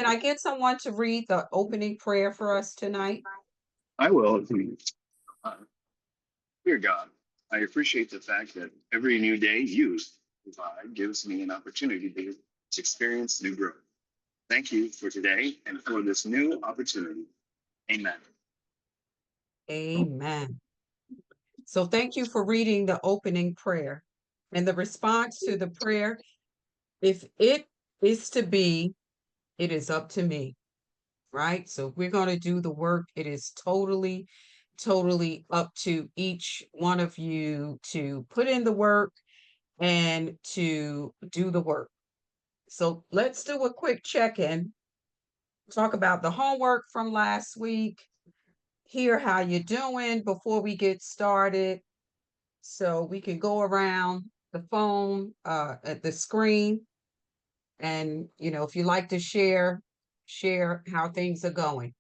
can I get someone to read the opening prayer for us tonight? I will. Uh, Dear God, I appreciate the fact that every new day you provide gives me an opportunity to experience new growth. Thank you for today and for this new opportunity. Amen. Amen. So thank you for reading the opening prayer. And the response to the prayer, if it is to be, it is up to me, right? So if we're going to do the work, it is totally, totally up to each one of you to put in the work and to do the work. So let's do a quick check-in, talk about the homework from last week, hear how you're doing before we get started. So we can go around the phone, at the screen, and if you like to share how things are going.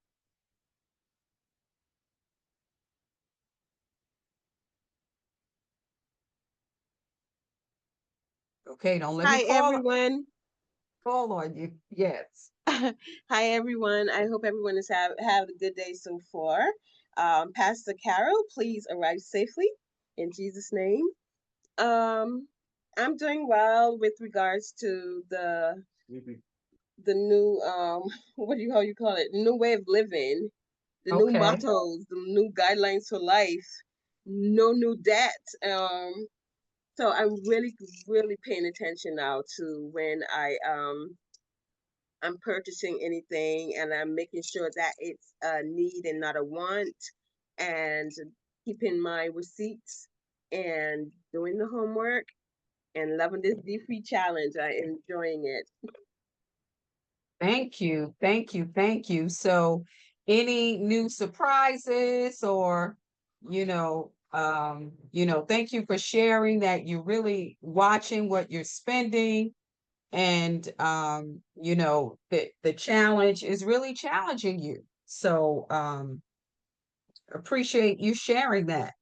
Okay, don't let me Hi, everyone. call on you. Yes. Hi, everyone. I hope everyone is have a good day so far. Pastor Carol, please arrive safely in Jesus' name. I'm doing well with regards to the new what do you call it? New way of living, the new Okay. mottos, the new guidelines for life, no new debt. So I'm really, really paying attention now to when I'm purchasing anything, and I'm making sure that it's a need and not a want, and keeping my receipts and doing the homework and loving this D-free challenge. I enjoying it. Thank you. Thank you. Thank you. So any new surprises or, thank you for sharing that you're really watching what you're spending. And the challenge is really challenging you. So appreciate you sharing that.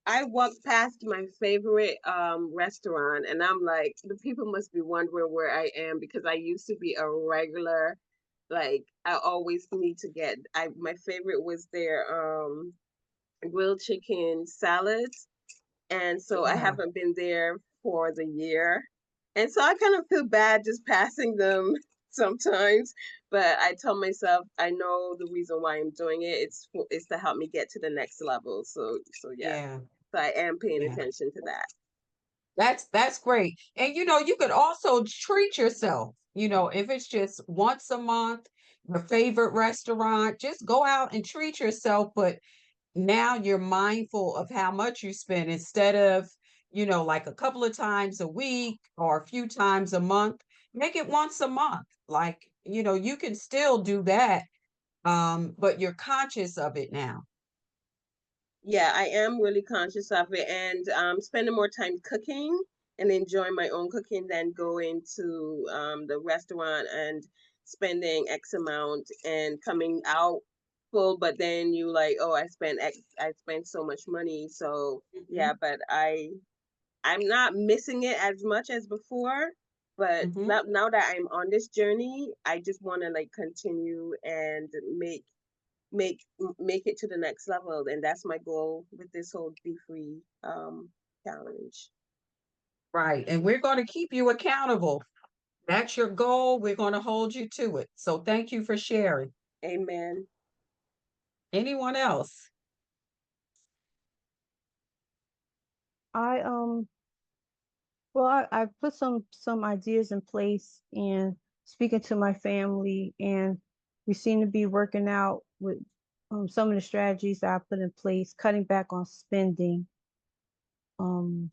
I walked past my favorite restaurant, and I'm like, the people must be wondering where I am, because I used to be a regular. Like, I always need to get. I My favorite was their grilled chicken salads, and so I Yeah. haven't been there for the year, and so I kind of feel bad just passing them sometimes. But I tell myself I know the reason why I'm doing it. It's to help me get to the next level. So yeah. Yeah. So I am paying Yeah. attention to that. That's great. And you could also treat yourself. If it's just once a month, your favorite restaurant, just go out and treat yourself. But now you're mindful of how much you spend instead of, like a couple of times a week or a few times a month. Make it once a month. Like, you can still do that, but you're conscious of it now. Yeah, I am really conscious of it, and spending more time cooking and enjoying my own cooking than going to the restaurant and spending X amount and coming out full. But then you like, oh, I spent so much money. So Mhm, yeah, but I'm not missing it as much as before. But mhm. now that I'm on this journey, I just want to like continue and make it to the next level, and that's my goal with this whole be free challenge. Right. And we're going to keep you accountable. That's your goal. We're going to hold you to it. So thank you for sharing. Amen. Anyone else? I well, I put some ideas in place and speaking to my family, and we seem to be working out with some of the strategies that I put in place, cutting back on spending, um,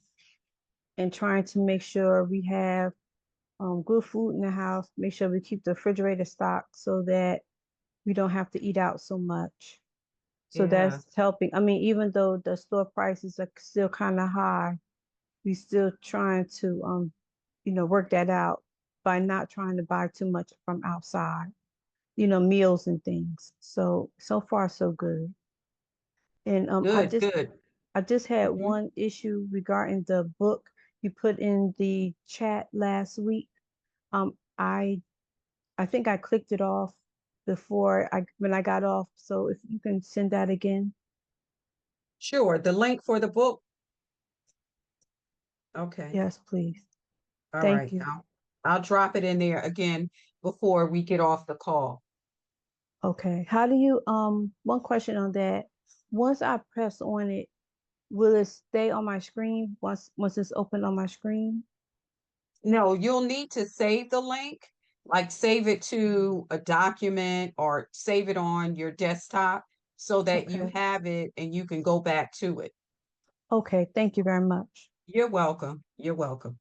and trying to make sure we have good food in the house. Make sure we keep the refrigerator stocked so that we don't have to eat out so much. So Yeah. that's helping. I mean, even though the store prices are still kind of high, we still trying to work that out by not trying to buy too much from outside, meals and things. So far so good. And Good, good. I just had Mhm. one issue regarding the book you put in the chat last week. Um I I think I clicked it off when I got off. So if you can send that again. Sure. The link for the book. Okay. Yes, please. All Thank right. you. I'll drop it in there again before we get off the call. Okay. How do you, one question on that. Once I press on it, will it stay on my screen once it's open on my screen? No, you'll need to save the link, like save it to a document or save it on your desktop so that you Okay. have it and you can go back to it. Okay. Thank you very much. You're welcome. You're welcome.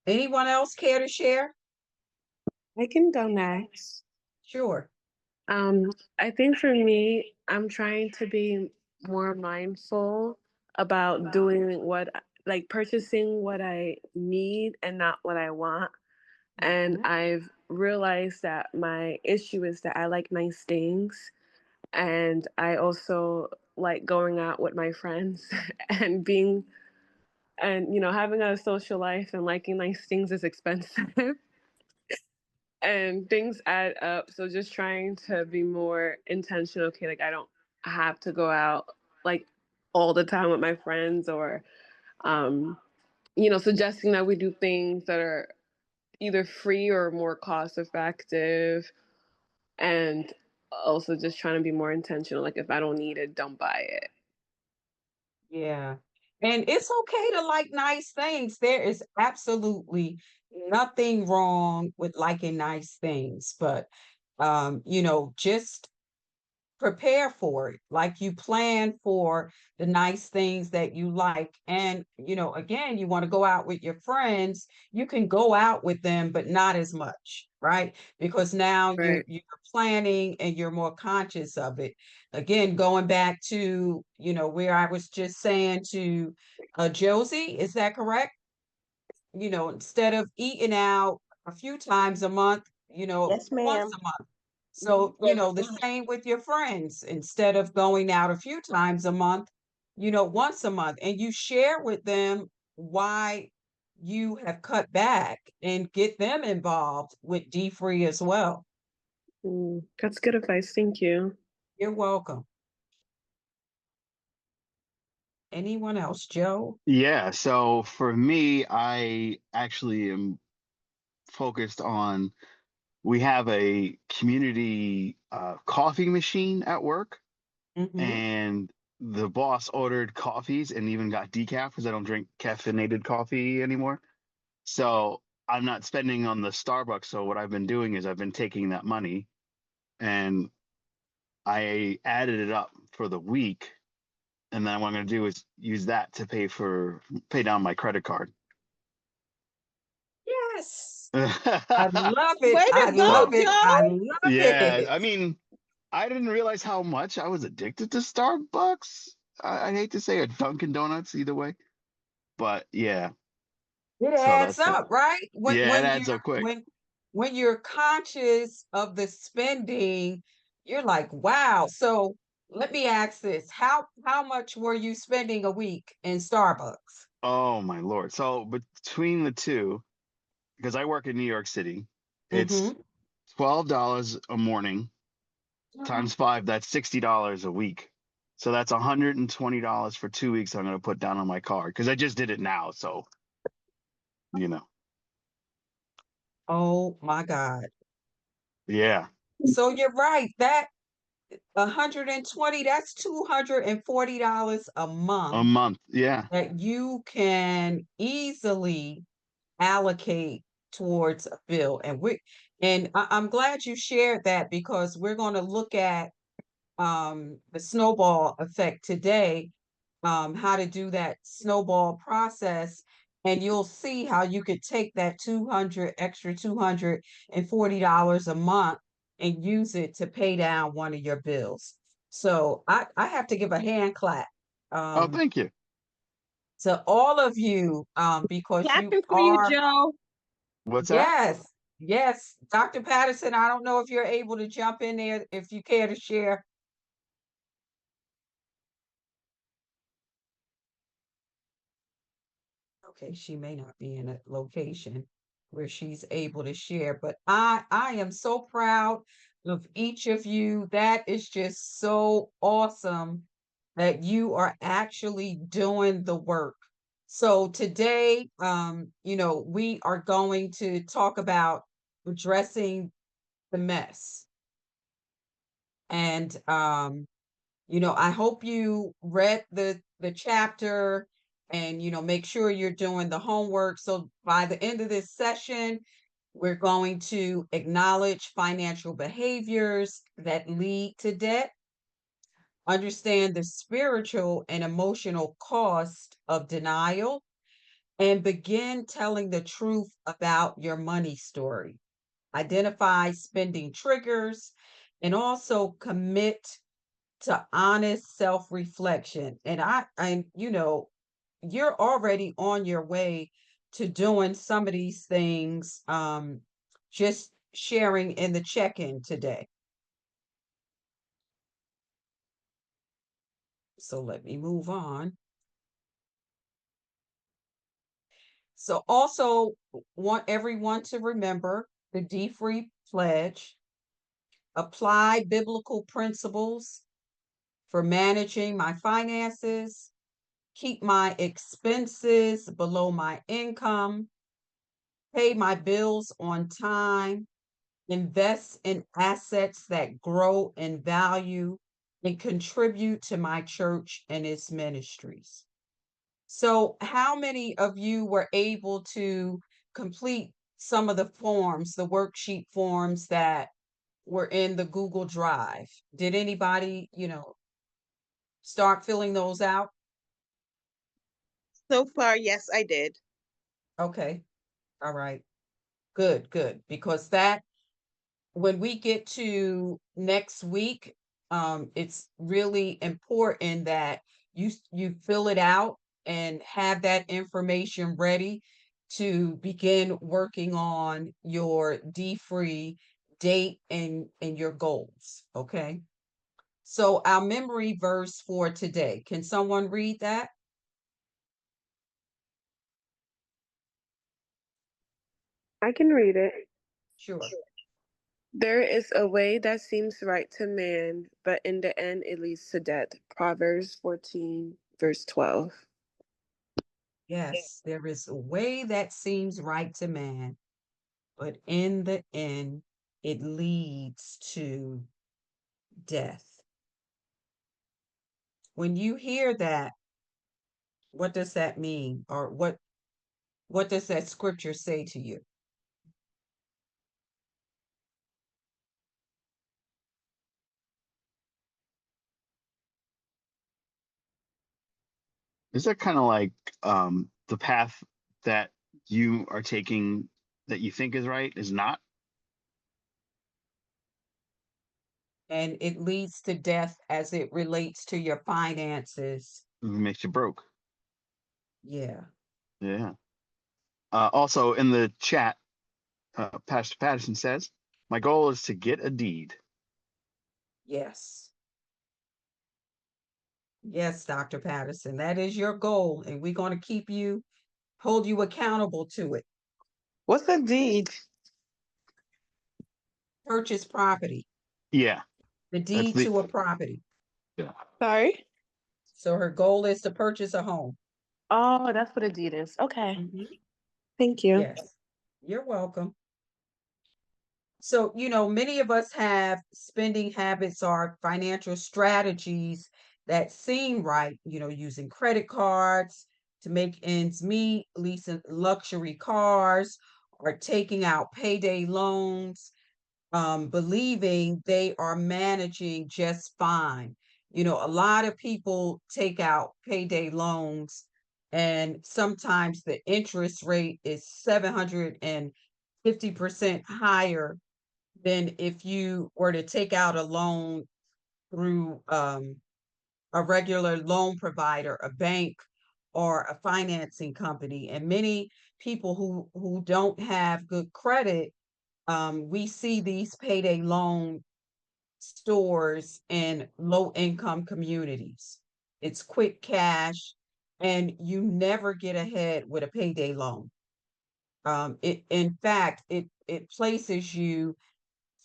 Anyone else care to share? I can go next. Sure. I think for me, I'm trying to be more mindful about doing like purchasing what I need and not what I want. And I've realized that my issue is that I like nice things. And I also like going out with my friends and having a social life and liking nice things is expensive. And things add up. So just trying to be more intentional. Okay, like I don't have to go out like all the time with my friends, or suggesting that we do things that are either free or more cost effective, and also just trying to be more intentional. Like if I don't need it, don't buy it. Yeah. And it's okay to like nice things. There is absolutely nothing wrong with liking nice things, but just prepare for it. Like you plan for the nice things that you like. And, again, you want to go out with your friends, you can go out with them, but not as much, right? Because now Right. you're planning and you're more conscious of it. Again, going back to, where I was just saying to Josie, is that correct? Instead of eating out a few times a month, Yes, once ma'am. a month. Mhm. So, the same with your friends. Instead of going out a few times a month, once a month, and you share with them why you have cut back and get them involved with D-Free as well. That's good advice. Thank you. You're welcome. Anyone else, Joe? Yeah, so for me, I actually am focused on we have a community coffee machine at work, Mm-hmm. and the boss ordered coffees and even got decaf because I don't drink caffeinated coffee anymore. So I'm not spending on the Starbucks. So what I've been doing is I've been taking that money and I added it up for the week. And then what I'm going to do is use that to pay down my credit card. Yes. I love it. Way I to go, love So it. I Joe. love yeah, it. I mean, I didn't realize how much I was addicted to Starbucks. I hate to say a Dunkin' Donuts either way, but yeah. It So adds that's that. up, right? When Yeah, it when adds you're up quick. when you're conscious of the spending, you're like, wow. So let me ask this. How much were you spending a week in Starbucks? Oh my Lord. So between the two, because I work in New York City, it's Mm-hmm. $12 a morning times five, that's $60 a week. So that's $120 for 2 weeks I'm gonna put down on my card because I just did it now. So, you know, Oh my God. yeah, So you're right. That 120, that's $240 a a month month. Yeah. that you can easily allocate towards a bill. I'm glad you shared that because we're going to look at the snowball effect today, how to do that snowball process. And you'll see how you could take that $240 a month and use it to pay down one of your bills. So I have to give a hand clap Oh, um, thank you. to all of you because you Clapping for you, are. Joe. What's that? Yes, yes. Dr. Patterson, I don't know if you're able to jump in there if you care to share. Okay, she may not be in a location where she's able to share. But I am so proud of each of you. That is just so awesome that you are actually doing the work. So today, we are going to talk about addressing the mess. And I hope you read the chapter and make sure you're doing the homework. So by the end of this session, we're going to acknowledge financial behaviors that lead to debt, understand the spiritual and emotional cost of denial, and begin telling the truth about your money story. Identify spending triggers and also commit to honest self-reflection. And you're already on your way to doing some of these things, just sharing in the check-in today. So let me move on. So also want everyone to remember the D-Free Pledge, apply biblical principles for managing my finances, keep my expenses below my income, pay my bills on time, invest in assets that grow in value, and contribute to my church and its ministries. So, how many of you were able to complete some of the forms, the worksheet forms that were in the Google Drive? Did anybody, start filling those out? So far, yes, I did. Okay. All right. Good, good. Because that, when we get to next week, it's really important that you fill it out and have that information ready to begin working on your D-free date and your goals. Okay. So our memory verse for today, can someone read that? I can read it. Sure. There is a way that seems right to man, but in the end it leads to death. Proverbs 14, verse 12. Yes, there is a way that seems right to man, but in the end, it leads to death. When you hear that, what does that mean? Or what does that scripture say to you? Is that kind of like the path that you are taking that you think is right is not? And it leads to death as it relates to your finances. It makes you broke. Yeah. Yeah. Also in the chat, Pastor Patterson says, my goal is to get a deed. Yes. Yes, Dr. Patterson, that is your goal, and we're going to hold you accountable to it. What's a deed? Purchase property, Yeah. the That's deed the, to a property. yeah. Sorry? So her goal is to purchase a home. Oh, that's what a deed is. Okay. Mhm. Thank you. Yes, you're welcome. So, many of us have spending habits or financial strategies that seem right, using credit cards to make ends meet, leasing luxury cars, or taking out payday loans, believing they are managing just fine. A lot of people take out payday loans, and sometimes the interest rate is 750% higher than if you were to take out a loan through a regular loan provider, a bank, or a financing company. And many people who don't have good credit, we see these payday loan stores in low income communities. It's quick cash, and you never get ahead with a payday loan. In fact, it places you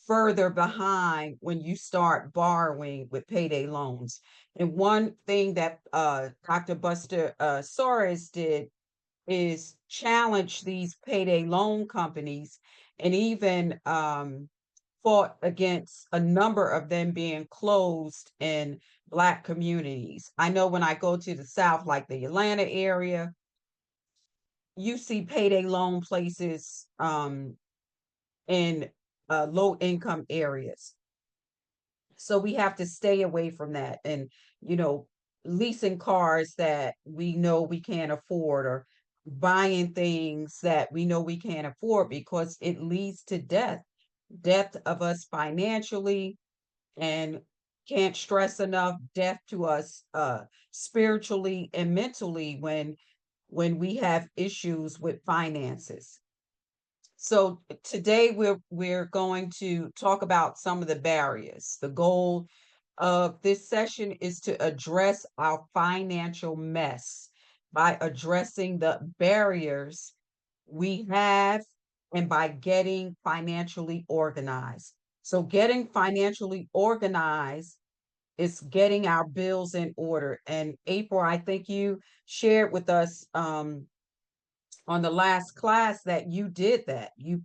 further behind when you start borrowing with payday loans. And one thing that Dr. Buster Soares did is challenge these payday loan companies, and even fought against a number of them being closed in Black communities. I know when I go to the South, like the Atlanta area, you see payday loan places in low income areas. So we have to stay away from that. And, you know, leasing cars that we know we can't afford, or buying things that we know we can't afford, because it leads to death of us financially, and can't stress enough, death to us spiritually and mentally when we have issues with finances. So today we're going to talk about some of the barriers. The goal of this session is to address our financial mess by addressing the barriers we have, and by getting financially organized. So getting financially organized is getting our bills in order. And April, I think you shared with us on the last class that you did that. You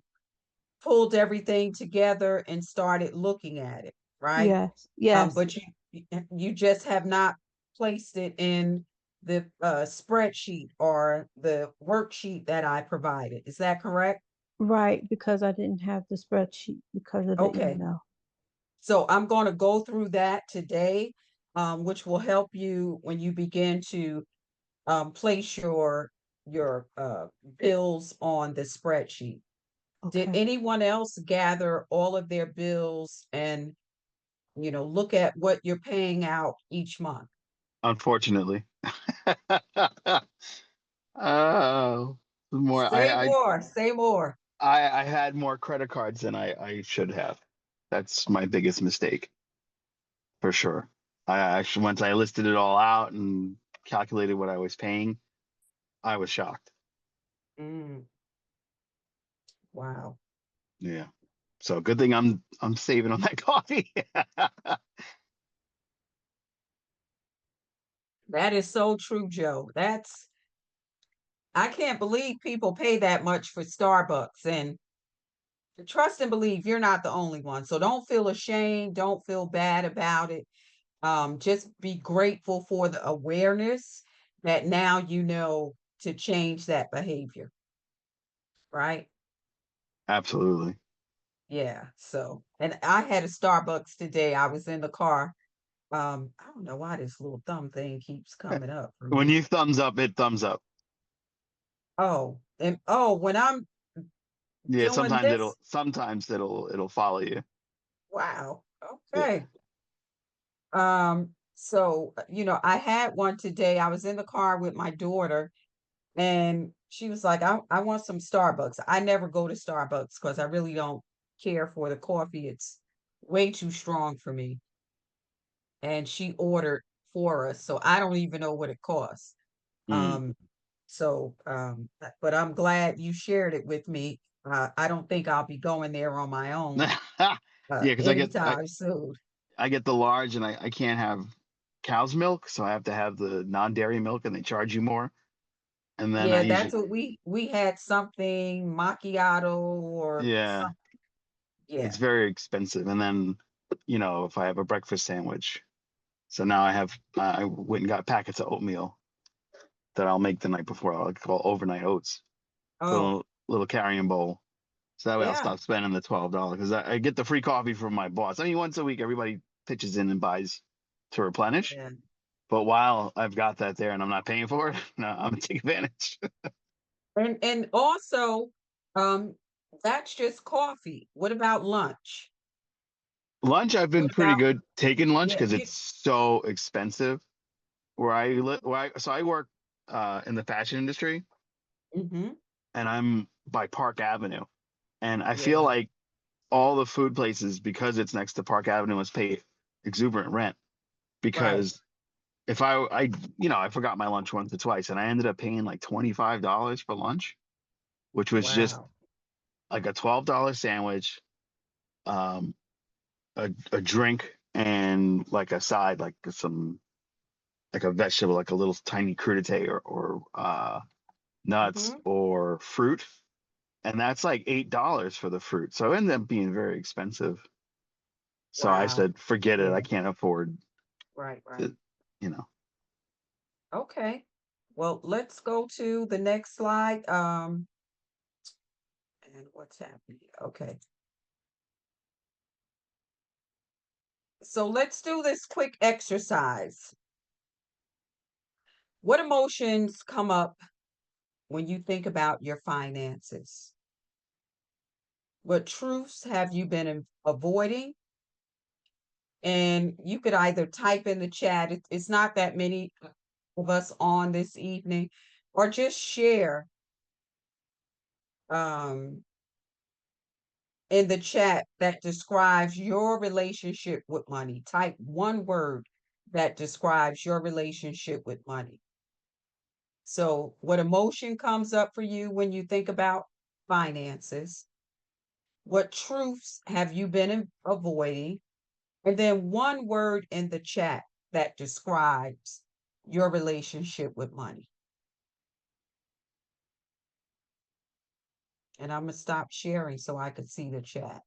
pulled everything together and started looking at it, right? Yes, yes, But you just have not placed it in the spreadsheet or the worksheet that I provided. Is that correct? right, because I didn't have the spreadsheet because of the Okay. email. So I'm going to go through that today, which will help you when you begin to place your bills on the spreadsheet. Did Okay. anyone else gather all of their bills and, look at what you're paying out each month? Unfortunately. Oh, more. Say more, say more. I had more credit cards than I should have. That's my biggest mistake for sure. I actually, once I listed it all out and calculated what I was paying, I was shocked. Mm, wow. Yeah. So good thing I'm saving on that coffee. That is so true, Joe. I can't believe people pay that much for Starbucks. And trust and believe you're not the only one. So don't feel ashamed. Don't feel bad about it. Just be grateful for the awareness that now you know to change that behavior, right? Absolutely. Yeah. So, and I had a Starbucks today. I was in the car. I don't know why this little thumb thing keeps coming up for When me. you thumbs up, it thumbs up. Oh, and oh, when I'm Yeah, doing this, sometimes it'll follow you. wow. Yeah. Okay. So, I had one today. I was in the car with my daughter, and she was like, I want some Starbucks. I never go to Starbucks because I really don't care for the coffee. It's way too strong for me. And she ordered for us, so I don't even know what it costs. Mm. Um, but I'm glad you shared it with me. I don't think I'll be going there on my own Yeah, because anytime soon. I get the large and I can't have cow's milk, so I have to have the non-dairy milk and they charge you more. And then I Yeah, that's usually, what we had, something macchiato or yeah, something. it's Yeah. very expensive. And then, if I have a breakfast sandwich, so now I went and got packets of oatmeal that I'll make the night before. I'll call overnight oats. Put a Oh, little carrying bowl. So that way I'll yeah. stop spending the $12 because I get the free coffee from my boss. I mean, once a week, everybody pitches in and buys to replenish. Yeah. But while I've got that there and I'm not paying for it, no, I'm gonna take advantage. And also, um, that's just coffee. What about lunch? Lunch, I've been What pretty about, good taking lunch yeah, because it's so expensive. Where I live, so I work in the fashion industry, mm-hmm, and I'm by Park Avenue, and I feel yeah, like all the food places, because it's next to Park Avenue, must pay exuberant rent. right. Because if I forgot my lunch once or twice, and I ended up paying like $25 for lunch. which was just Wow. like a $12 sandwich, um, a drink, and like a side, like some like a vegetable, like a little tiny crudité or nuts Mhm. or fruit, and that's like $8 for the fruit. So it ended up being very expensive. So I Wow. said, forget it. I Yeah. can't afford Right, right. to, you know. Okay. Well, let's go to the next slide. And what's happening? Okay. So let's do this quick exercise. What emotions come up when you think about your finances? What truths have you been avoiding? And you could either type in the chat, it's not that many of us on this evening, or just share um, in the chat that describes your relationship with money. Type one word that describes your relationship with money. So, what emotion comes up for you when you think about finances? What truths have you been avoiding? And then one word in the chat that describes your relationship with money. And I'm going to stop sharing so I can see the chat.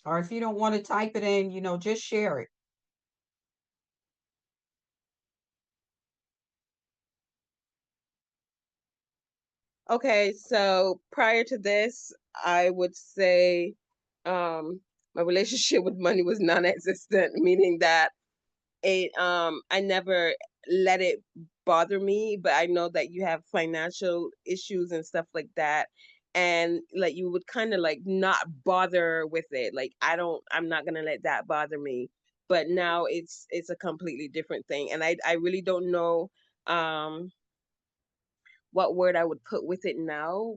Or if you don't want to type it in, just share it. Okay, so prior to this, I would say my relationship with money was non-existent, meaning that I never let it bother me, but I know that you have financial issues and stuff like that. And like you would kind of like not bother with it. Like I'm not gonna let that bother me. But now it's a completely different thing. And I really don't know um what word I would put with it now.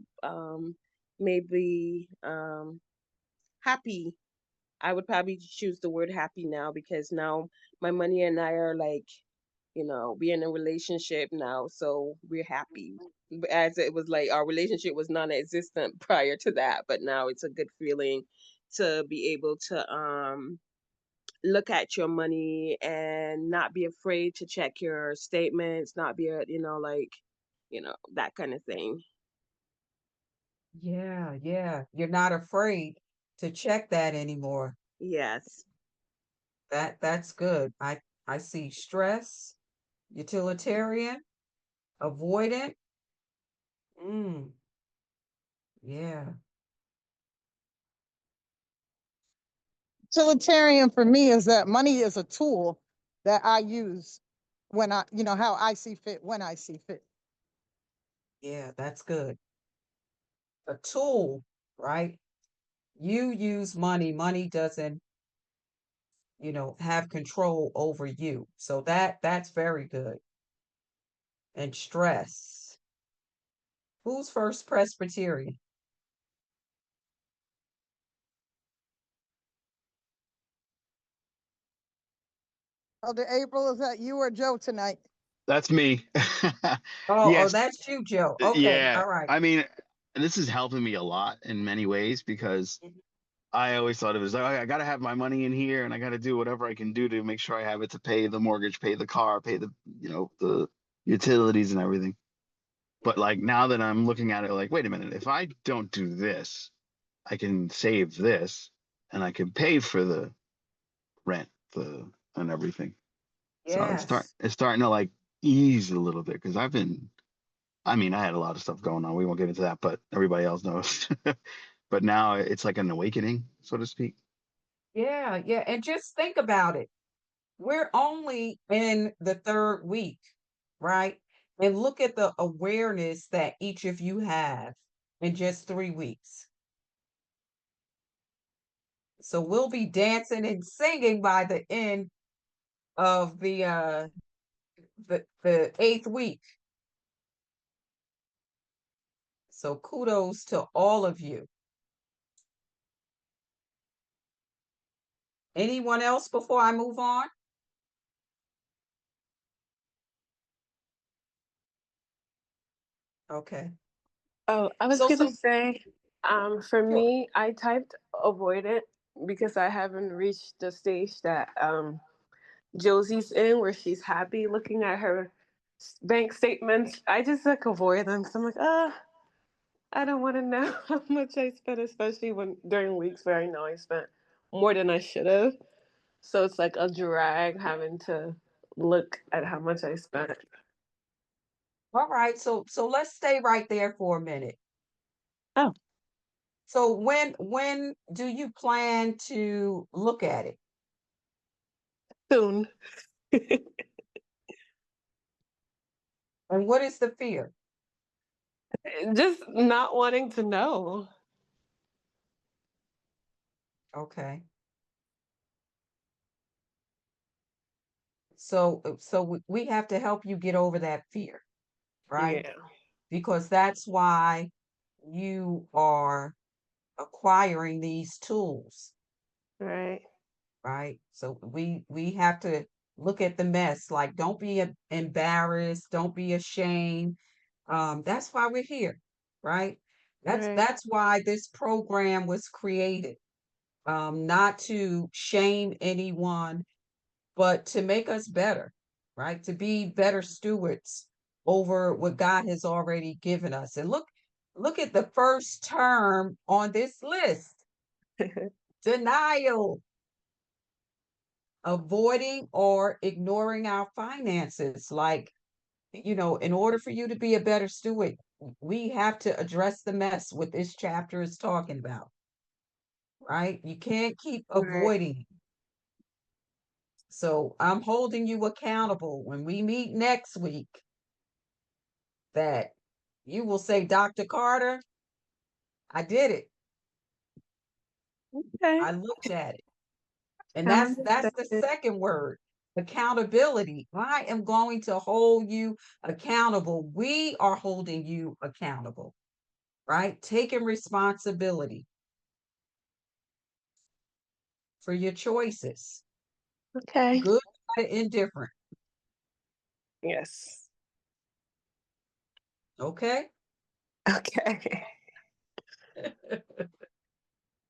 Maybe happy. I would probably choose the word happy now because now my money and I are like, we're in a relationship now, so we're happy. As it was like our relationship was non-existent prior to that, but now it's a good feeling to be able to look at your money and not be afraid to check your statements, not be like, that kind of thing. Yeah, yeah. You're not afraid to check that anymore. Yes. That's good. I see stress, utilitarian, avoidant. Mm, yeah. Utilitarian for me is that money is a tool that I use when how I see fit, when I see fit. Yeah, that's good. A tool, right? You use money. Money doesn't, have control over you. So that's very good. And stress. Who's First Presbyterian? Elder April, is that you or Joe tonight? That's me. Oh, Yes. that's you, Joe. Okay, Yeah. all right. I mean, this is helping me a lot in many ways because Mhm. I always thought it was like, "Oh, I got to have my money in here and I got to do whatever I can do to make sure I have it to pay the mortgage, pay the car, pay the utilities and everything." But like now that I'm looking at it like, wait a minute, if I don't do this, I can save this and I can pay for the rent, and everything. So Yes. it's starting to like ease a little bit because I mean, I had a lot of stuff going on. We won't get into that, but everybody else knows. But now it's like an awakening, so to speak. Yeah, yeah. And just think about it. We're only in the third week, right? And look at the awareness that each of you have in just 3 weeks. So we'll be dancing and singing by the end of the eighth week. So kudos to all of you. Anyone else before I move on? Okay. Oh, I was So gonna some say, for sure. me, I typed avoidant because I haven't reached the stage that Josie's in, where she's happy looking at her bank statements. I just like avoid them. So I'm like, I don't want to know how much I spent, especially when during weeks where I know I spent more than I should have. So it's like a drag having to look at how much I spent. All right. So let's stay right there for a minute. Oh, So when do you plan to look at it? soon. And what is the fear? Just not wanting to know. Okay. So we have to help you get over that fear, right? Yeah, Because that's why you are acquiring these tools, right, right? So we have to look at the mess. Like, don't be embarrassed, don't be ashamed. That's why we're here, right? right, That's why this program was created. Not to shame anyone, but to make us better, right? To be better stewards over what God has already given us. And look at the first term on this list: denial, avoiding or ignoring our finances. Like, in order for you to be a better steward, we have to address the mess what this chapter is talking about, right? You can't keep right. avoiding. So I'm holding you accountable when we meet next week, that you will say, Dr. Carter, I did it. Okay, I looked at it. And I'm that's the understanding. second word, accountability. I am going to hold you accountable. We are holding you accountable, right? Taking responsibility for your choices, Okay. good, bad, indifferent. Yes. Okay. Okay.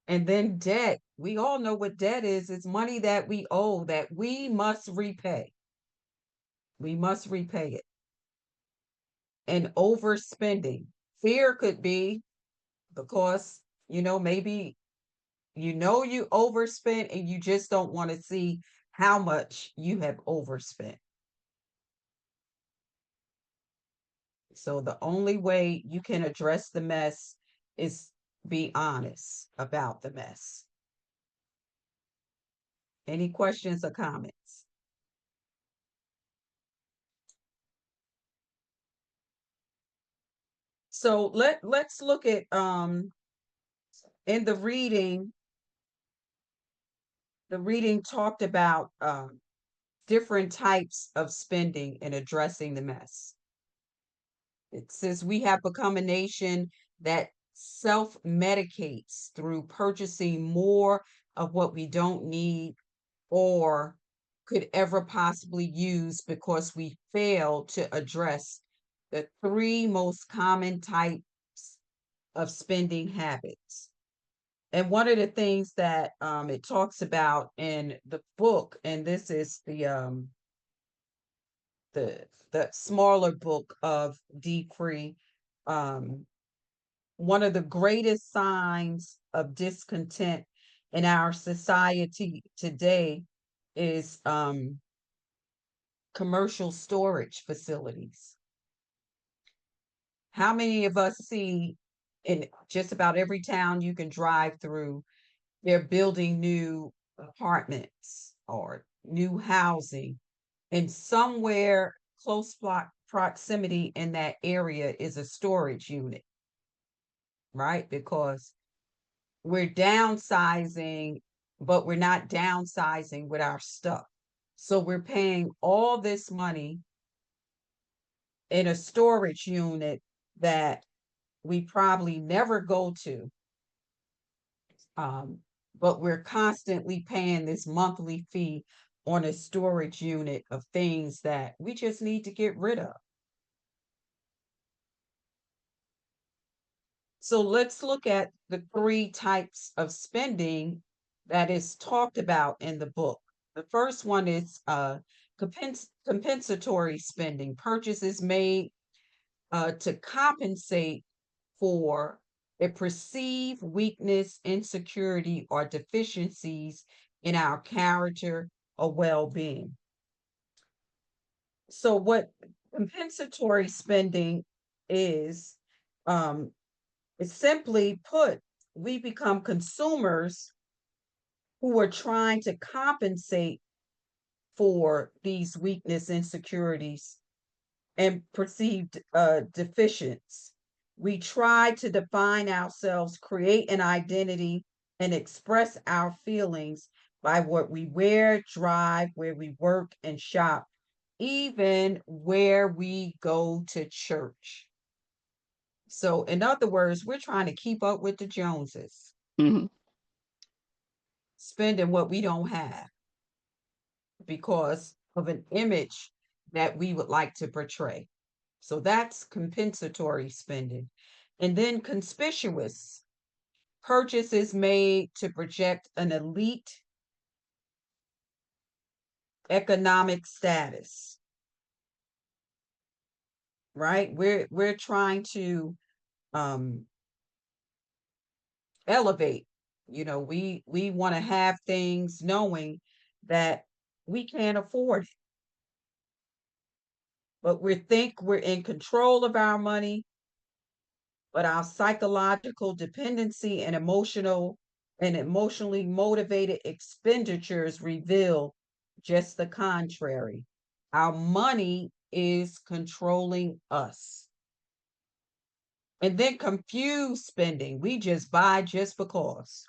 And then debt. We all know what debt is. It's money that we owe that we must repay. We must repay it. And overspending. Fear could be because, maybe you overspent and you just don't want to see how much you have overspent. So the only way you can address the mess is be honest about the mess. Any questions or comments? So let's look at in the reading talked about different types of spending and addressing the mess. It says we have become a nation that self medicates through purchasing more of what we don't need or could ever possibly use because we fail to address the three most common types of spending habits. And one of the things that it talks about in the book, and this is the smaller book of Decree, um, one of the greatest signs of discontent in our society today is commercial storage facilities. How many of us see in just about every town you can drive through, they're building new apartments or new housing, and somewhere close proximity in that area is a storage unit, right? Because we're downsizing, but we're not downsizing with our stuff. So we're paying all this money in a storage unit that we probably never go to. but we're constantly paying this monthly fee on a storage unit of things that we just need to get rid of. So let's look at the three types of spending that is talked about in the book. The first one is compensatory spending, purchases made to compensate for a perceived weakness, insecurity, or deficiencies in our character or well-being. So what compensatory spending is, is simply put, we become consumers who are trying to compensate for these weakness, insecurities, and perceived deficiencies. We try to define ourselves, create an identity, and express our feelings by what we wear, drive, where we work and shop, even where we go to church. So, in other words, we're trying to keep up with the Joneses, Mhm. spending what we don't have because of an image that we would like to portray. So that's compensatory spending. And then conspicuous, purchases made to project an elite economic status, right? We're trying to um elevate. You know, we want to have things knowing that we can't afford it, but we think we're in control of our money, but our psychological dependency and emotionally motivated expenditures reveal just the contrary. Our money is controlling us. And then confused spending. We just buy just because.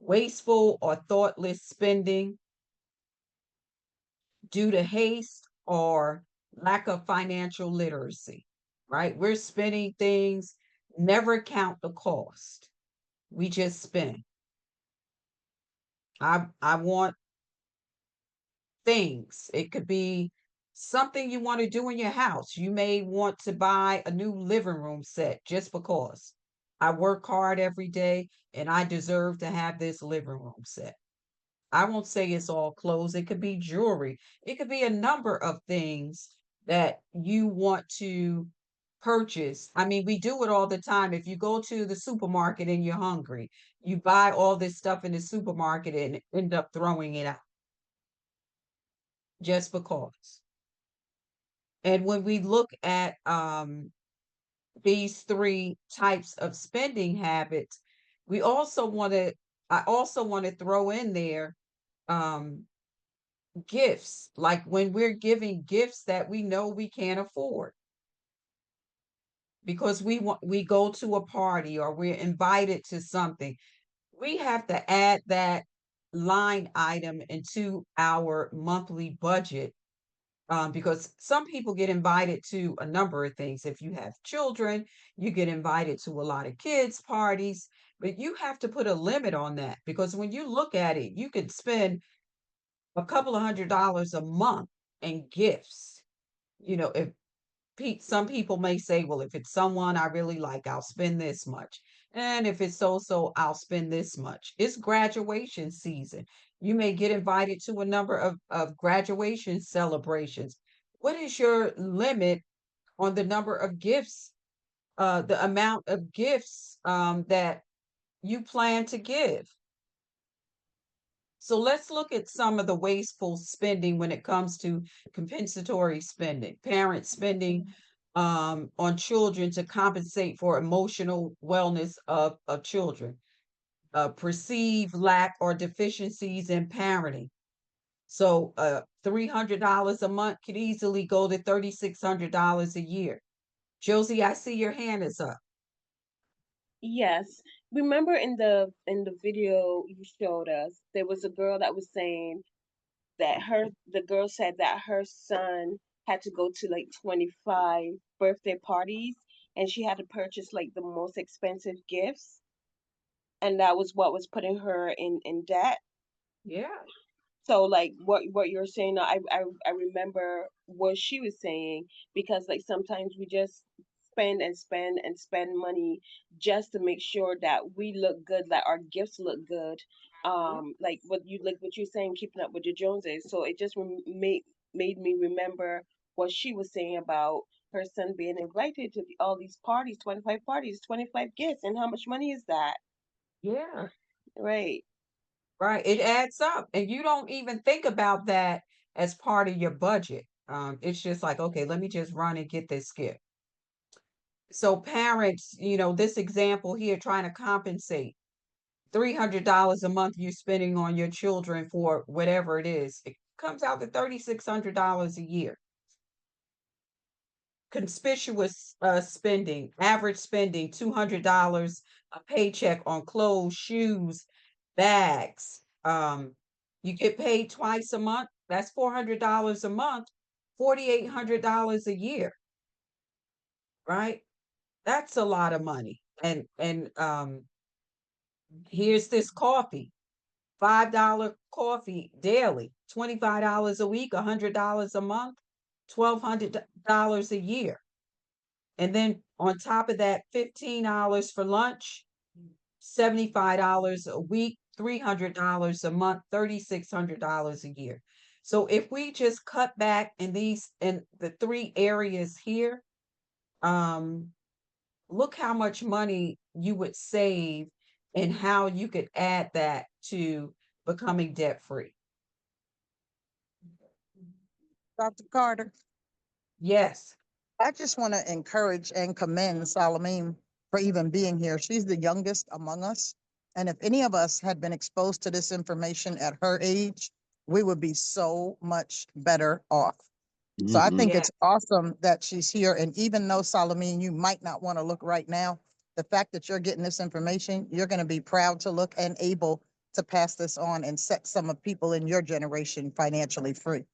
Wasteful or thoughtless spending due to haste or lack of financial literacy, right? We're spending things, never count the cost. We just spend. I want things. It could be something you want to do in your house. You may want to buy a new living room set just because I work hard every day and I deserve to have this living room set. I won't say it's all clothes. It could be jewelry. It could be a number of things that you want to purchase. I mean, we do it all the time. If you go to the supermarket and you're hungry, you buy all this stuff in the supermarket and end up throwing it out just because. And when we look at these three types of spending habits, we also want to, I also want to throw in there um, gifts, like when we're giving gifts that we know we can't afford because we go to a party or we're invited to something, we have to add that line item into our monthly budget, because some people get invited to a number of things. If you have children, you get invited to a lot of kids' parties, but you have to put a limit on that because when you look at it, you could spend a couple of $100s a month in gifts. You know, if some people may say, well, if it's someone I really like, I'll spend this much. And if it's so, I'll spend this much. It's graduation season. You may get invited to a number of graduation celebrations. What is your limit on the number of gifts, the amount of gifts that you plan to give? So let's look at some of the wasteful spending when it comes to compensatory spending, parents spending on children to compensate for emotional wellness of children, perceived lack or deficiencies in parenting. So $300 a month could easily go to $3,600 a year. Josie, I see your hand is up. Yes. Remember in the video you showed us, there was a girl that was saying that the girl said that her son had to go to like 25 birthday parties and she had to purchase like the most expensive gifts. and that was what was putting her in debt. Yeah. So like what you're saying, I remember what she was saying, because like sometimes we just spend and spend and spend money just to make sure that we look good, that our gifts look good. Like what you're saying, keeping up with the Joneses. So it just made me remember what she was saying about her son being invited to all these parties, 25 parties, 25 gifts, and how much money is that? Yeah. Right. Right. It adds up. And you don't even think about that as part of your budget. It's just like, okay, let me just run and get this gift. So parents, this example here trying to compensate $300 a month you're spending on your children for whatever it is. It comes out to $3,600 a year. Conspicuous spending, average spending, $200 a paycheck on clothes, shoes, bags. You get paid twice a month. That's $400 a month, $4,800 a year, right? That's a lot of money. And here's this coffee, $5 coffee daily, $25 a week, $100 a month, $1,200 a year. And then on top of that, $15 for lunch, $75 a week, $300 a month, $3,600 a year. So if we just cut back in the three areas here, look how much money you would save and how you could add that to becoming debt free. Dr. Carter, Yes. I just want to encourage and commend Salamine for even being here. She's the youngest among us. And if any of us had been exposed to this information at her age, we would be so much better off. So I think Yeah. it's awesome that she's here. And even though, Salamine, you might not want to look right now, the fact that you're getting this information, you're going to be proud to look and able to pass this on and set some of people in your generation financially free.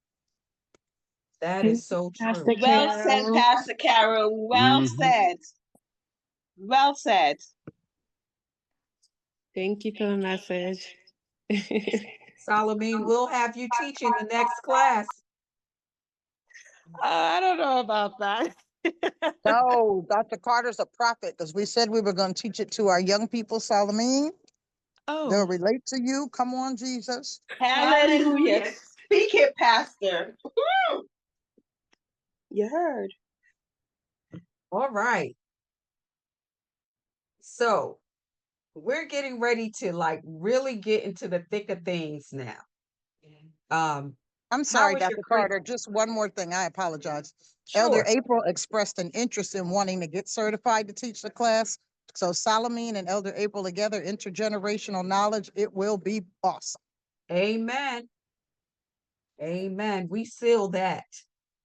That is so Pastor true. Well said, Carol. Pastor Carol. Well said. Well said. Thank you for the message. Salamine, we'll have you teaching the next class. I don't know about that. No, Dr. Carter's a prophet because we said we were going to teach it to our young people, Salamine. They'll Oh, relate to you. Come on, Jesus. Hallelujah. Speak it, Pastor. You heard. All right. So we're getting ready to like really get into the thick of things now. Um, I'm how sorry, is your Dr. credit? Carter. Just one more thing. I apologize. Elder Sure. April expressed an interest in wanting to get certified to teach the class. So Salamine and Elder April together, intergenerational knowledge, it will be awesome. Amen. Amen. We seal that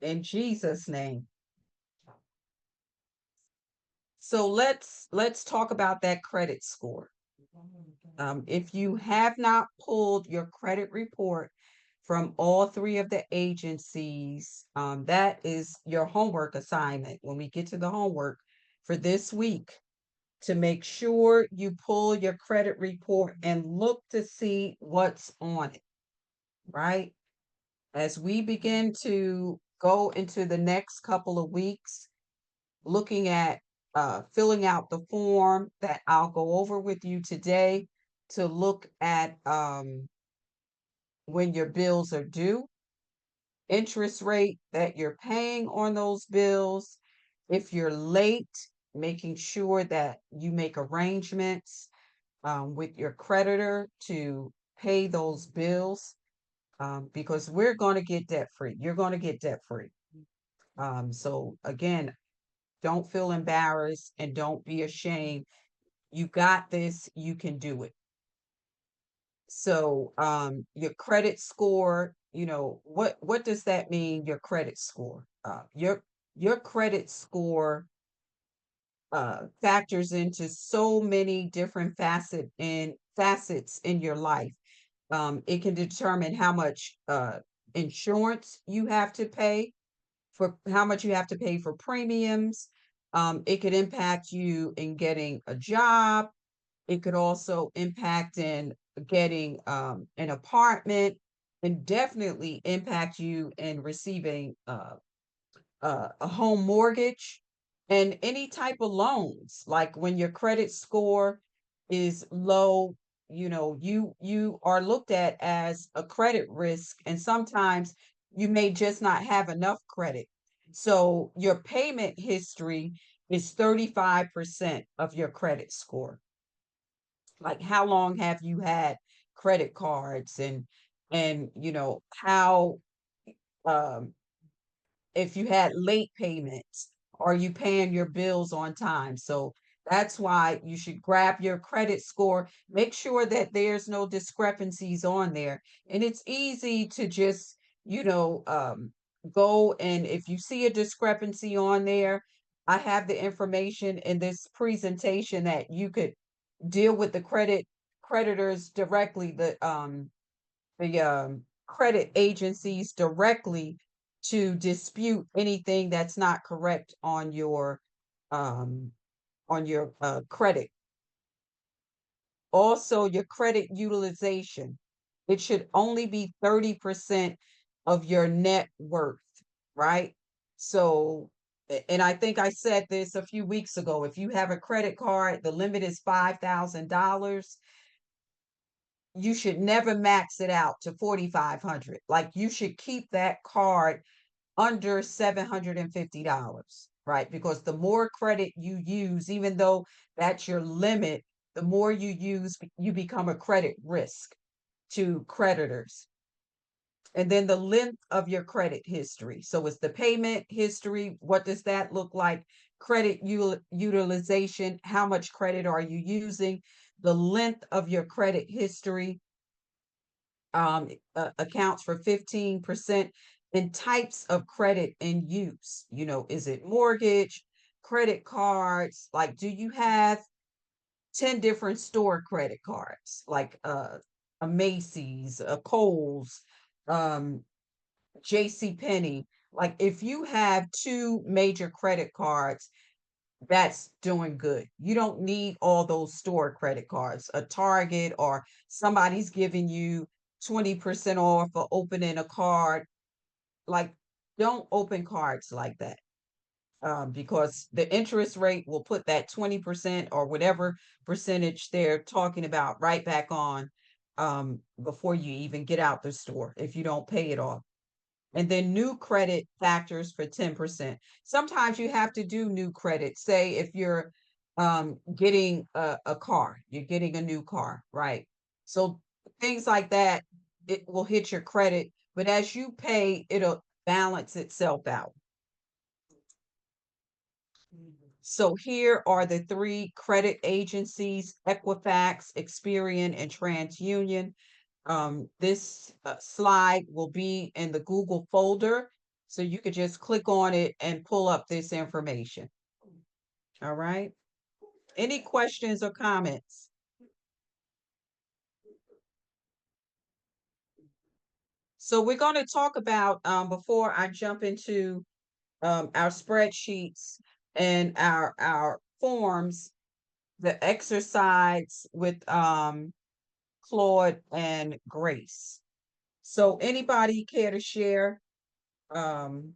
in Jesus' name. So let's talk about that credit score. If you have not pulled your credit report from all three of the agencies, that is your homework assignment when we get to the homework for this week, to make sure you pull your credit report and look to see what's on it, right? As we begin to go into the next couple of weeks, looking at filling out the form that I'll go over with you today to look at when your bills are due, interest rate that you're paying on those bills. If you're late, making sure that you make arrangements with your creditor to pay those bills, because we're going to get debt free. You're going to get debt free. So again, don't feel embarrassed and don't be ashamed. You got this, you can do it. So your credit score, what does that mean, your credit score? Your credit score factors into so many different facets in your life. It can determine how much insurance you have to pay, for how much you have to pay for premiums. It could impact you in getting a job. It could also impact in getting an apartment, and definitely impact you in receiving a home mortgage and any type of loans. Like when your credit score is low, you are looked at as a credit risk, and sometimes you may just not have enough credit. So your payment history is 35% of your credit score. Like how long have you had credit cards, and how um if you had late payments, are you paying your bills on time? So that's why you should grab your credit score, make sure that there's no discrepancies on there. And it's easy to just, you know, um, go, and if you see a discrepancy on there, I have the information in this presentation that you could deal with the creditors directly, the credit agencies directly, to dispute anything that's not correct um, on your credit. Also, your credit utilization, it should only be 30% of your net worth, right? So, and I think I said this a few weeks ago, if you have a credit card, the limit is $5,000. You should never max it out to 4,500. Like you should keep that card under $750, right? Because the more credit you use, even though that's your limit, the more you use, you become a credit risk to creditors. And then the length of your credit history. So it's the payment history. What does that look like? Credit utilization. How much credit are you using? The length of your credit history accounts for 15%. And types of credit in use. Is it mortgage, credit cards? Like, do you have 10 different store credit cards, like a Macy's, a Kohl's, um, JC Penney? Like, if you have two major credit cards, that's doing good. You don't need all those store credit cards. A Target or somebody's giving you 20% off for opening a card. Like, don't open cards like that, because the interest rate will put that 20% or whatever percentage they're talking about right back on, before you even get out the store if you don't pay it off. And then new credit factors for 10%. Sometimes you have to do new credit. Say if you're getting a car, you're getting a new car, right? So things like that, it will hit your credit, but as you pay, it'll balance itself out. So here are the three credit agencies: Equifax, Experian, and TransUnion. This slide will be in the Google folder, so you could just click on it and pull up this information. All right. Any questions or comments? So we're going to talk about, before I jump into our spreadsheets and our forms, the exercise with Claude and Grace. So anybody care to share um,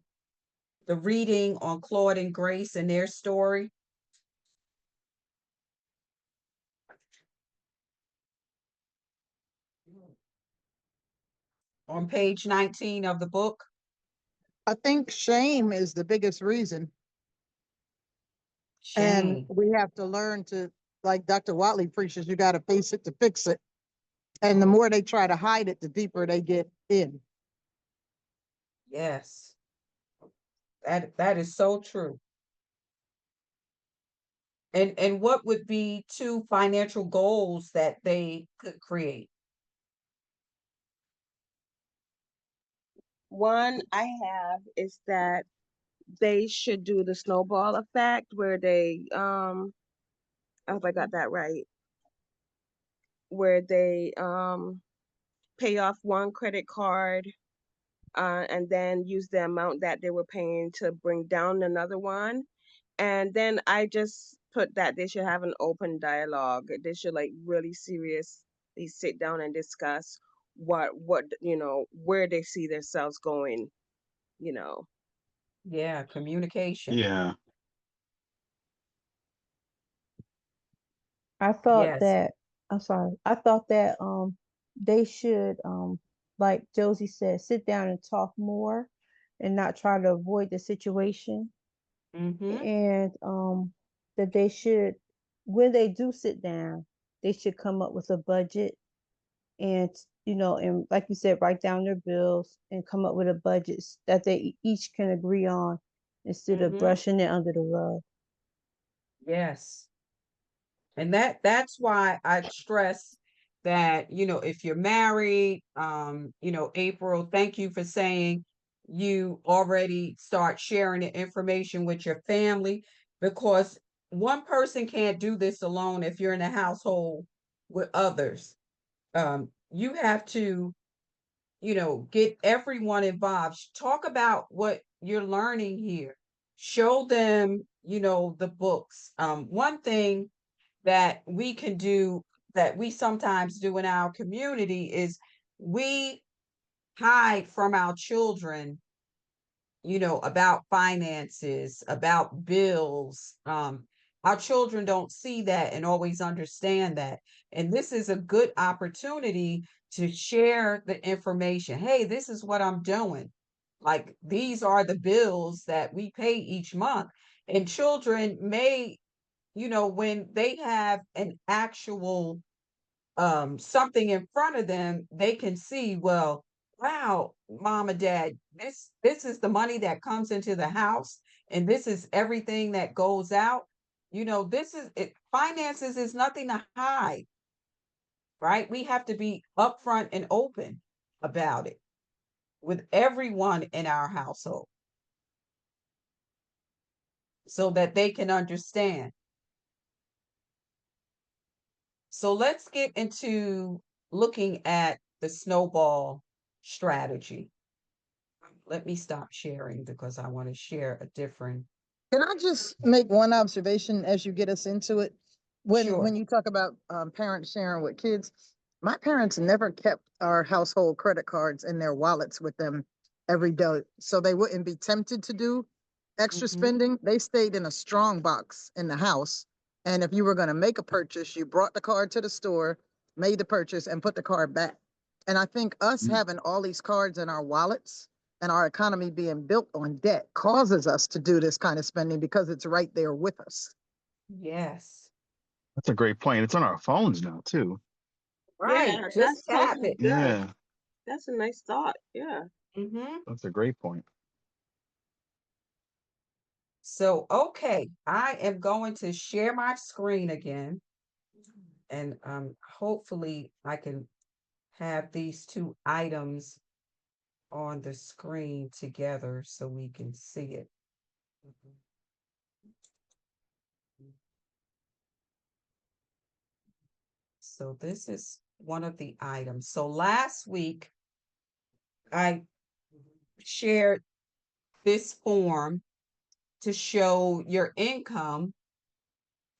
the reading on Claude and Grace and their story? On page 19 of the book. I think shame is the biggest reason. And Shame. we have to learn to, like Dr. Watley preaches, you got to face it to fix it. And the more they try to hide it, the deeper they get in. Yes. That is so true. And what would be two financial goals that they could create? One I have is that they should do the snowball effect where they I hope I got that right, where they pay off one credit card and then use the amount that they were paying to bring down another one. And then I just put that they should have an open dialogue. They should like really seriously sit down and discuss what where they see themselves going, you know. Yeah, communication. Yeah. I thought Yes. that, I'm sorry, I thought that they should like Josie said, sit down and talk more and not try to avoid the situation. Mm-hmm. And that they should, when they do sit down, they should come up with a budget and and like you said, write down their bills and come up with a budget that they each can agree on instead of Mm-hmm. brushing it under the rug. Yes. And that's why I stress that, if you're married, April, thank you for saying you already start sharing the information with your family, because one person can't do this alone if you're in a household with others. You have to, get everyone involved. Talk about what you're learning here. Show them, the books. One thing that we can do, that we sometimes do in our community, is we hide from our children, about finances, about bills. Our children don't see that and always understand that. And this is a good opportunity to share the information. Hey, this is what I'm doing. Like, these are the bills that we pay each month. And children may, when they have an actual something in front of them, they can see, well, wow, mom and dad, this is the money that comes into the house, and this is everything that goes out. This is it. Finances is nothing to hide, right? We have to be upfront and open about it with everyone in our household so that they can understand. So let's get into looking at the snowball strategy. Let me stop sharing because I want to share a different. Can I just make one observation as you get us into it? When Sure. you talk about parents sharing with kids, my parents never kept our household credit cards in their wallets with them every day, so they wouldn't be tempted to do extra Hmm. spending. They stayed in a strong box in the house, and if you were going to make a purchase, you brought the card to the store, made the purchase, and put the card back. And I think us having all these cards in our wallets and our economy being built on debt causes us to do this kind of spending because it's right there with us. Yes. That's a great point. It's on our phones now too. Right. Yeah, Just that's tap totally it. good. Yeah, That's a nice thought. Yeah. Hmm. that's a great point. So, okay, I am going to share my screen again, and hopefully I can have these two items on the screen together so we can see it. So this is one of the items. So last week I shared this form to show your income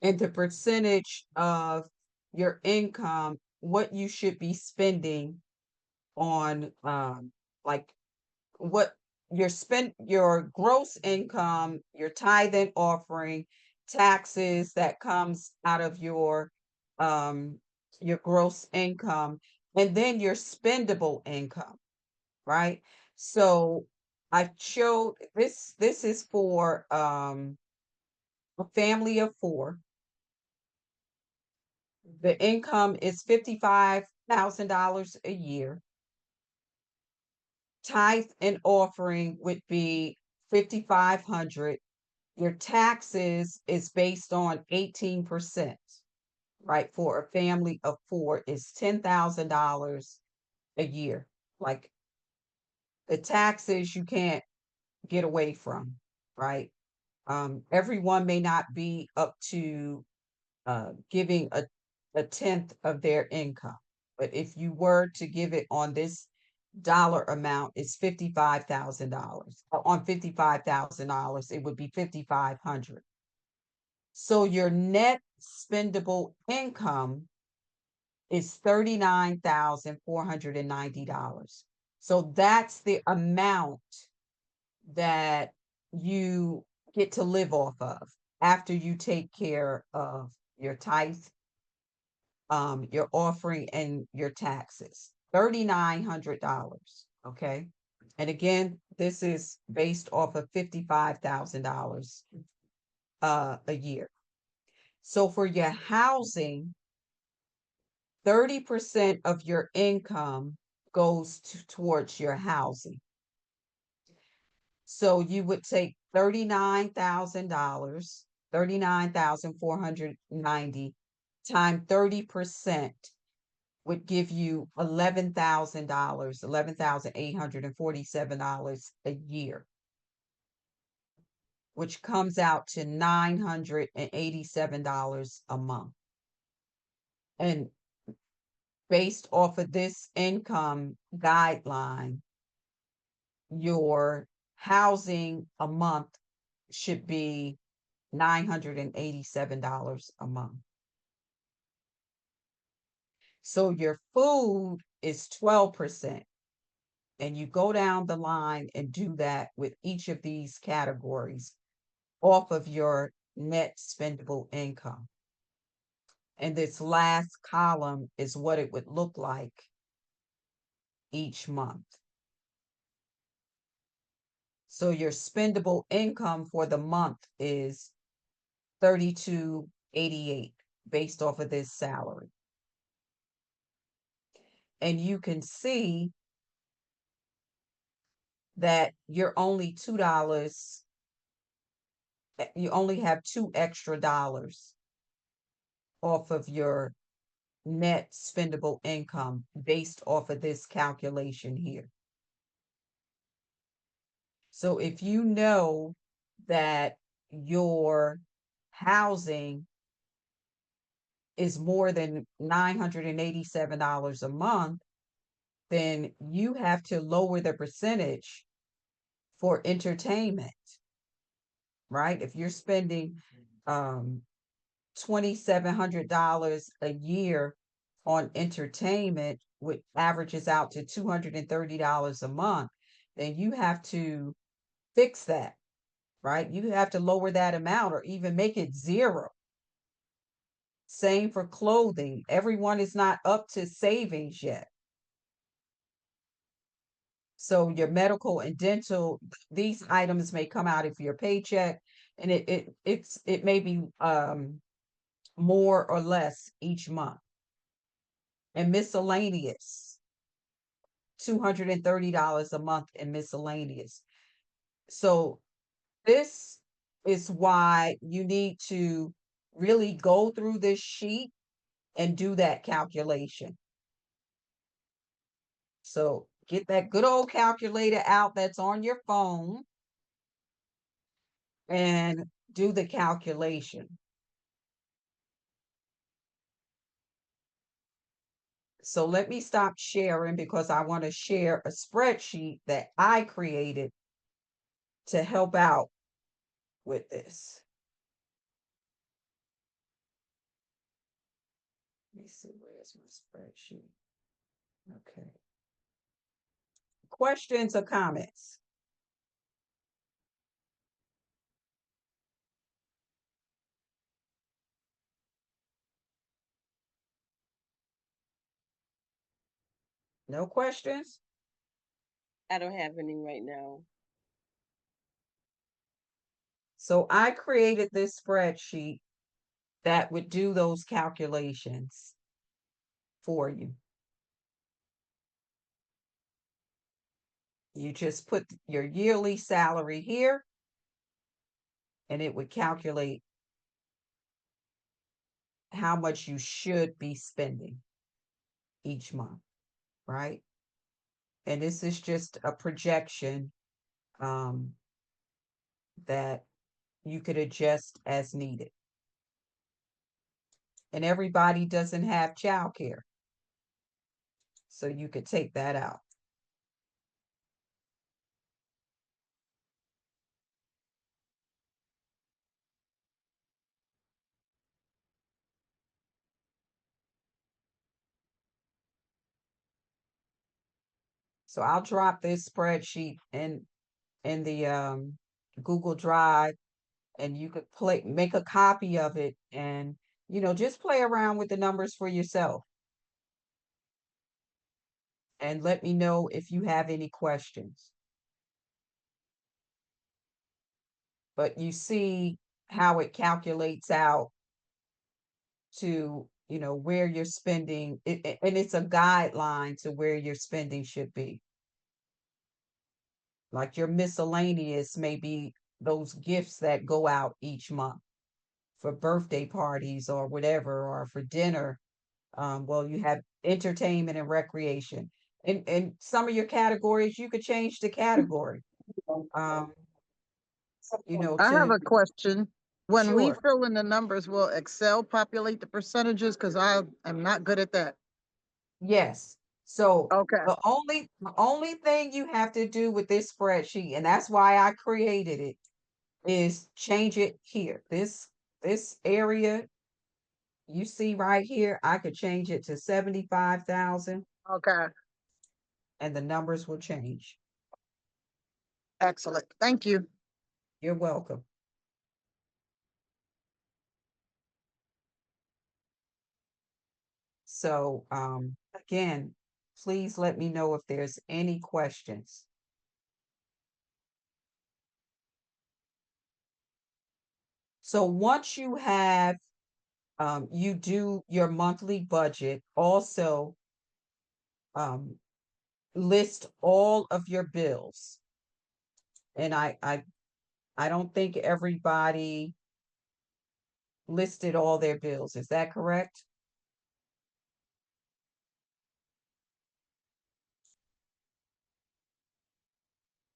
and the percentage of your income, what you should be spending on, like what your gross income, your tithe and offering, taxes that comes out of your gross income, and then your spendable income, right? So I showed this is for a family of four. The income is $55,000 a year. Tithe and offering would be 5,500. Your taxes is based on 18%, right? For a family of four is $10,000 a year. Like, the taxes you can't get away from, right? Everyone may not be up to giving a tenth of their income. But if you were to give it on this dollar amount, it's $55,000. On $55,000, it would be 5,500. So your net spendable income is $39,490. So that's the amount that you get to live off of after you take care of your tithe, your offering, and your taxes. $3,900. Okay. And again, this is based off of $55,000 a year. So for your housing, 30% of your income goes towards your housing. So you would take $39,000, 39,490 times 30% would give you $11,000, $11,847 a year, which comes out to $987 a month. And based off of this income guideline, your housing a month should be $987 a month. So your food is 12%. And you go down the line and do that with each of these categories off of your net spendable income. And this last column is what it would look like each month. So your spendable income for the month is $32.88 based off of this salary. And you can see that you're only $2, you only have $2 extra off of your net spendable income based off of this calculation here. So if you know that your housing is more than $987 a month, then you have to lower the percentage for entertainment, right? If you're spending $2,700 a year on entertainment, which averages out to $230 a month, then you have to fix that, right? You have to lower that amount or even make it zero. Same for clothing. Everyone is not up to savings yet. So your medical and dental, these items may come out of your paycheck, and it may be more or less each month. And miscellaneous, $230 a month in miscellaneous. So this is why you need to really go through this sheet and do that calculation. So get that good old calculator out that's on your phone and do the calculation. So let me stop sharing because I want to share a spreadsheet that I created to help out with this. Let me see, where's my spreadsheet? Okay. Questions or comments? No questions? I don't have any right now. So I created this spreadsheet that would do those calculations for you. You just put your yearly salary here, and it would calculate how much you should be spending each month, right? And this is just a projection that you could adjust as needed. And everybody doesn't have childcare, so you could take that out. So I'll drop this spreadsheet in the Google Drive, and you could make a copy of it, and just play around with the numbers for yourself. And let me know if you have any questions. But you see how it calculates out to, where you're spending it, and it's a guideline to where your spending should be. Like your miscellaneous may be those gifts that go out each month for birthday parties or whatever, or for dinner. Well, you have entertainment and recreation. And some of your categories, you could change the category. Um, I have to a question. When we sure. fill in the numbers, will Excel populate the percentages? Because I am not good at that. Yes. So Okay. the only thing you have to do with this spreadsheet, and that's why I created it, is change it here. This area you see right here, I could change it to 75,000, Okay. and the numbers will change. Excellent. Thank you. You're welcome. So again, please let me know if there's any questions. So once you have you do your monthly budget, also list all of your bills. And I don't think everybody listed all their bills. Is that correct?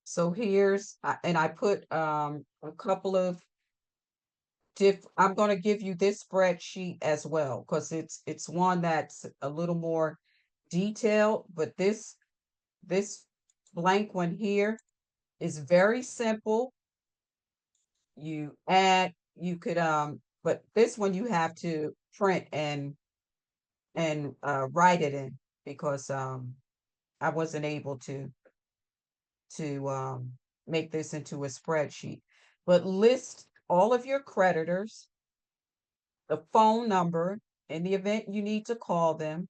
So and I put a couple of I'm going to give you this spreadsheet as well, because it's one that's a little more detailed, but this blank one here is very simple. You could but this one you have to print and write it in, because I wasn't able to make this into a spreadsheet. But list all of your creditors, the phone number in the event you need to call them,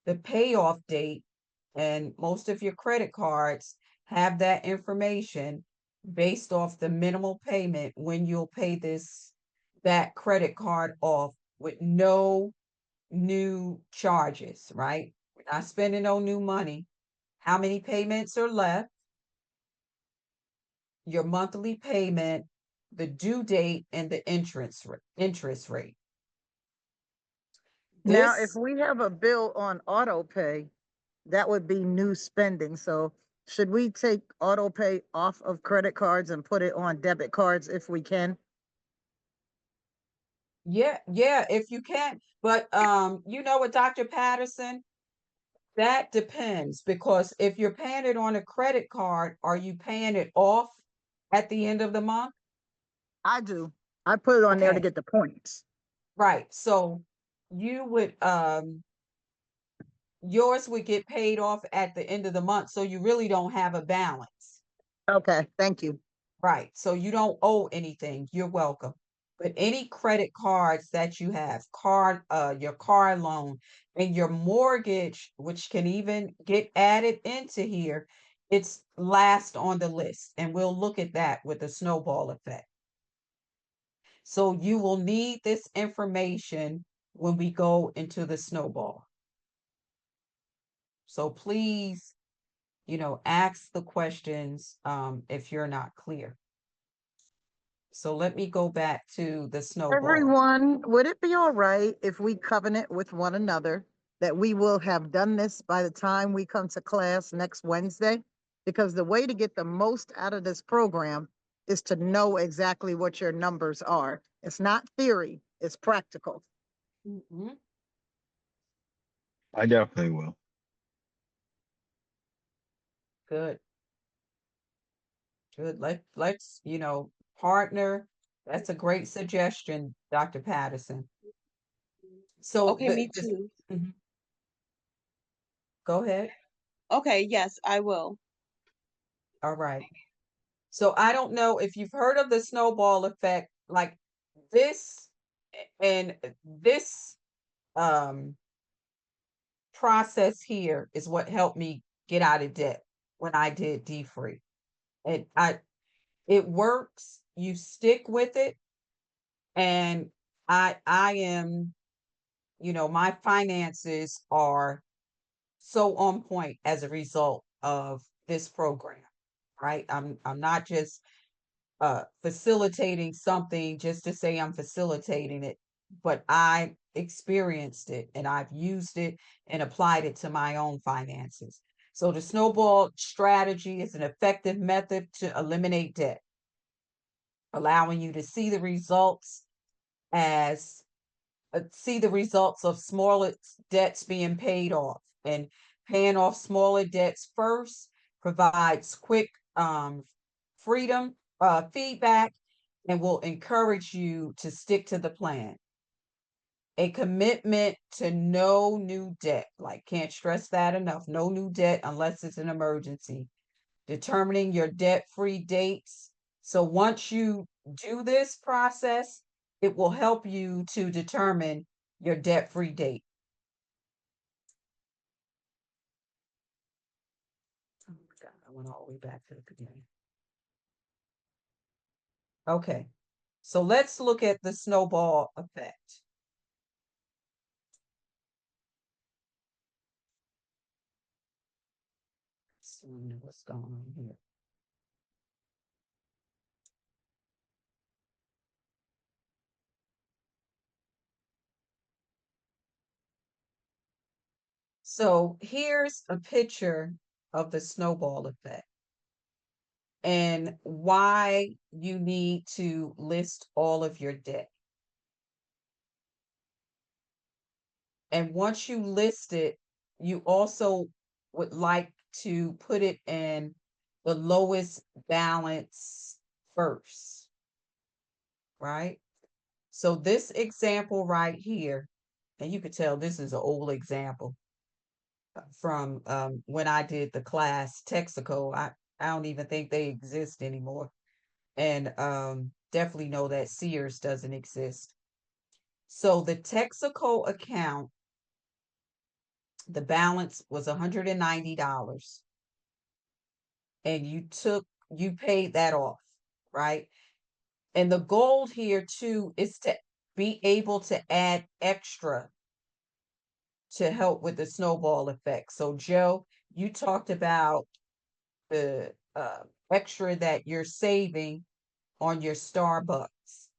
the payoff date, and most of your credit cards have that information based off the minimal payment when you'll pay that credit card off with no new charges, right? We're not spending no new money. How many payments are left? Your monthly payment, the due date, and the interest rate. Now, if This, we have a bill on auto pay, that would be new spending. So should we take auto pay off of credit cards and put it on debit cards if we can? yeah, if you can. But you know what, Dr. Patterson, that depends, because if you're paying it on a credit card, are you paying it off at the end of the month? I do. I put it on there to Okay, get the points. right. So you would yours would get paid off at the end of the month, so you really don't have a balance. Okay, thank you. Right. So you don't owe anything. You're welcome. But any credit cards that you have, your car loan, and your mortgage, which can even get added into here, it's last on the list. And we'll look at that with the snowball effect. So you will need this information when we go into the snowball. So please, ask the questions if you're not clear. So let me go back to the snowball. Everyone, would it be all right if we covenant with one another that we will have done this by the time we come to class next Wednesday? Because the way to get the most out of this program is to know exactly what your numbers are. It's not theory, it's practical. Mhm. I definitely will. Good, good. Let's, partner. That's a great suggestion, Dr. Patterson. So Okay, me too. Mhm. Go ahead. Okay, yes, I will. All right. So I don't know if you've heard of the snowball effect, like this and this um process here is what helped me get out of debt when I did D-free. And it works, you stick with it, and I am, my finances are so on point as a result of this program, right? I'm not just facilitating something just to say I'm facilitating it, but I experienced it and I've used it and applied it to my own finances. So the snowball strategy is an effective method to eliminate debt, allowing you to as see the results of smaller debts being paid off, and paying off smaller debts first provides quick freedom feedback and will encourage you to stick to the plan. A commitment to no new debt, like can't stress that enough, no new debt unless it's an emergency. Determining your debt-free dates. So once you do this process, it will help you to determine your debt-free date. Oh my God, I went all the way back to the beginning. Okay, so let's look at the snowball effect. So what's going on here? So here's a picture of the snowball effect and why you need to list all of your debt. And once you list it, you also would like to put it in the lowest balance first, right? So this example right here, and you could tell this is an old example from when I did the class Texaco. I don't even think they exist anymore. And definitely know that Sears doesn't exist. So the Texaco account, the balance was $190, and you paid that off, right? And the goal here too is to be able to add extra to help with the snowball effect. So Joe, you talked about the extra that you're saving on your Starbucks.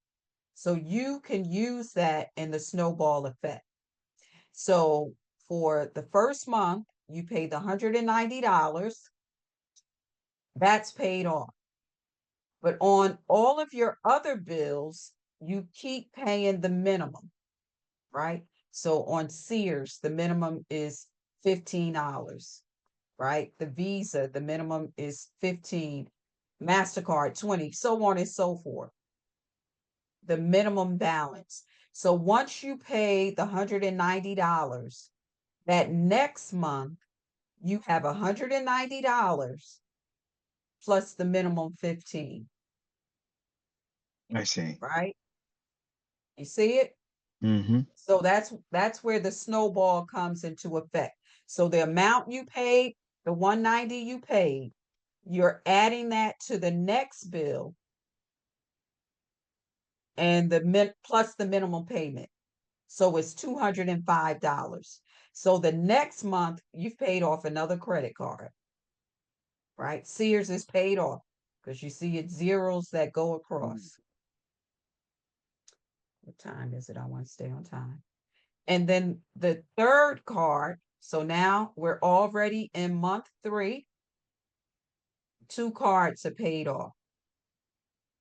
So you can use that in the snowball effect. So for the first month, you pay the $190. That's paid off. But on all of your other bills, you keep paying the minimum, right? So on Sears, the minimum is $15, right? The Visa, the minimum is 15, MasterCard 20, so on and so forth. The minimum balance. So once you pay the $190, that next month you have $190 plus the minimum 15, I see. right? You see it? Mm-hmm. So that's where the snowball comes into effect. So the amount you paid, the 190 you paid, you're adding that to the next bill and plus the minimum payment. So it's $205. So the next month you've paid off another credit card, right? Sears is paid off because you see it's zeros that go across. What time is it? I want to stay on time. And then the third card, so now we're already in month 3. 2 cards are paid off.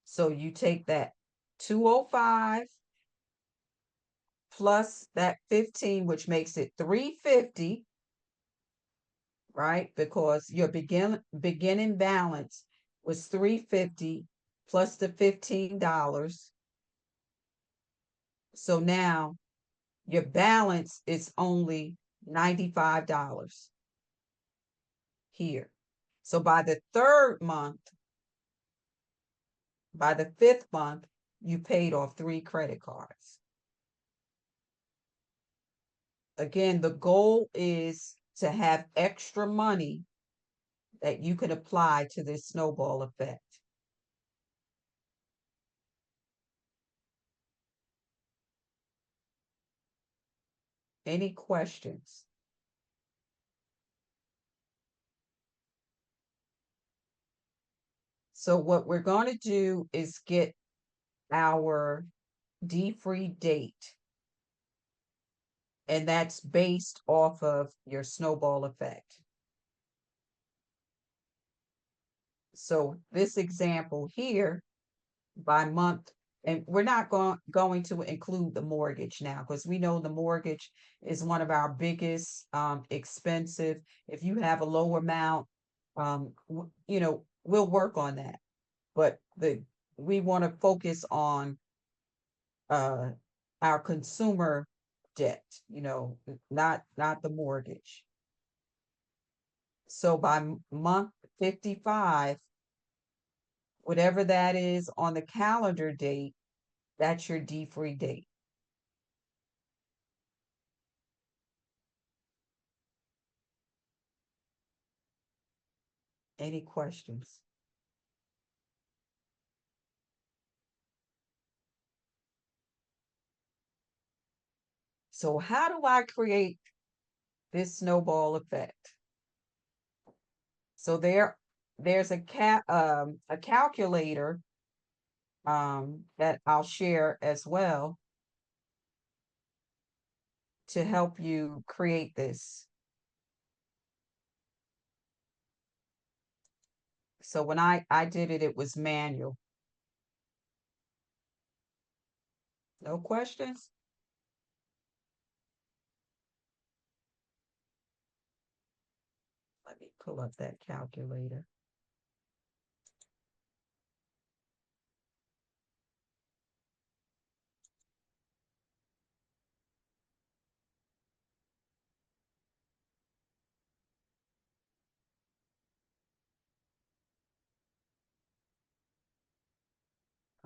So you take that 205 plus that 15, which makes it 350, right? Because your beginning balance was 350 plus the $15. So now your balance is only $95. here. So by the third month, by the fifth month, you paid off 3 credit cards. Again, the goal is to have extra money that you can apply to this snowball effect. Any questions? So what we're going to do is get our D-free date. And that's based off of your snowball effect. So this example here, by month, and we're not going to include the mortgage now, because we know the mortgage is one of our biggest expensive. If you have a low amount, we'll work on that. But we want to focus on our consumer debt, not the mortgage. So by month 55, whatever that is on the calendar date, that's your D-free date. Any questions? So how do I create this snowball effect? So there's a calculator that I'll share as well to help you create this. So when I did it, it was manual. No questions? Let me pull up that calculator.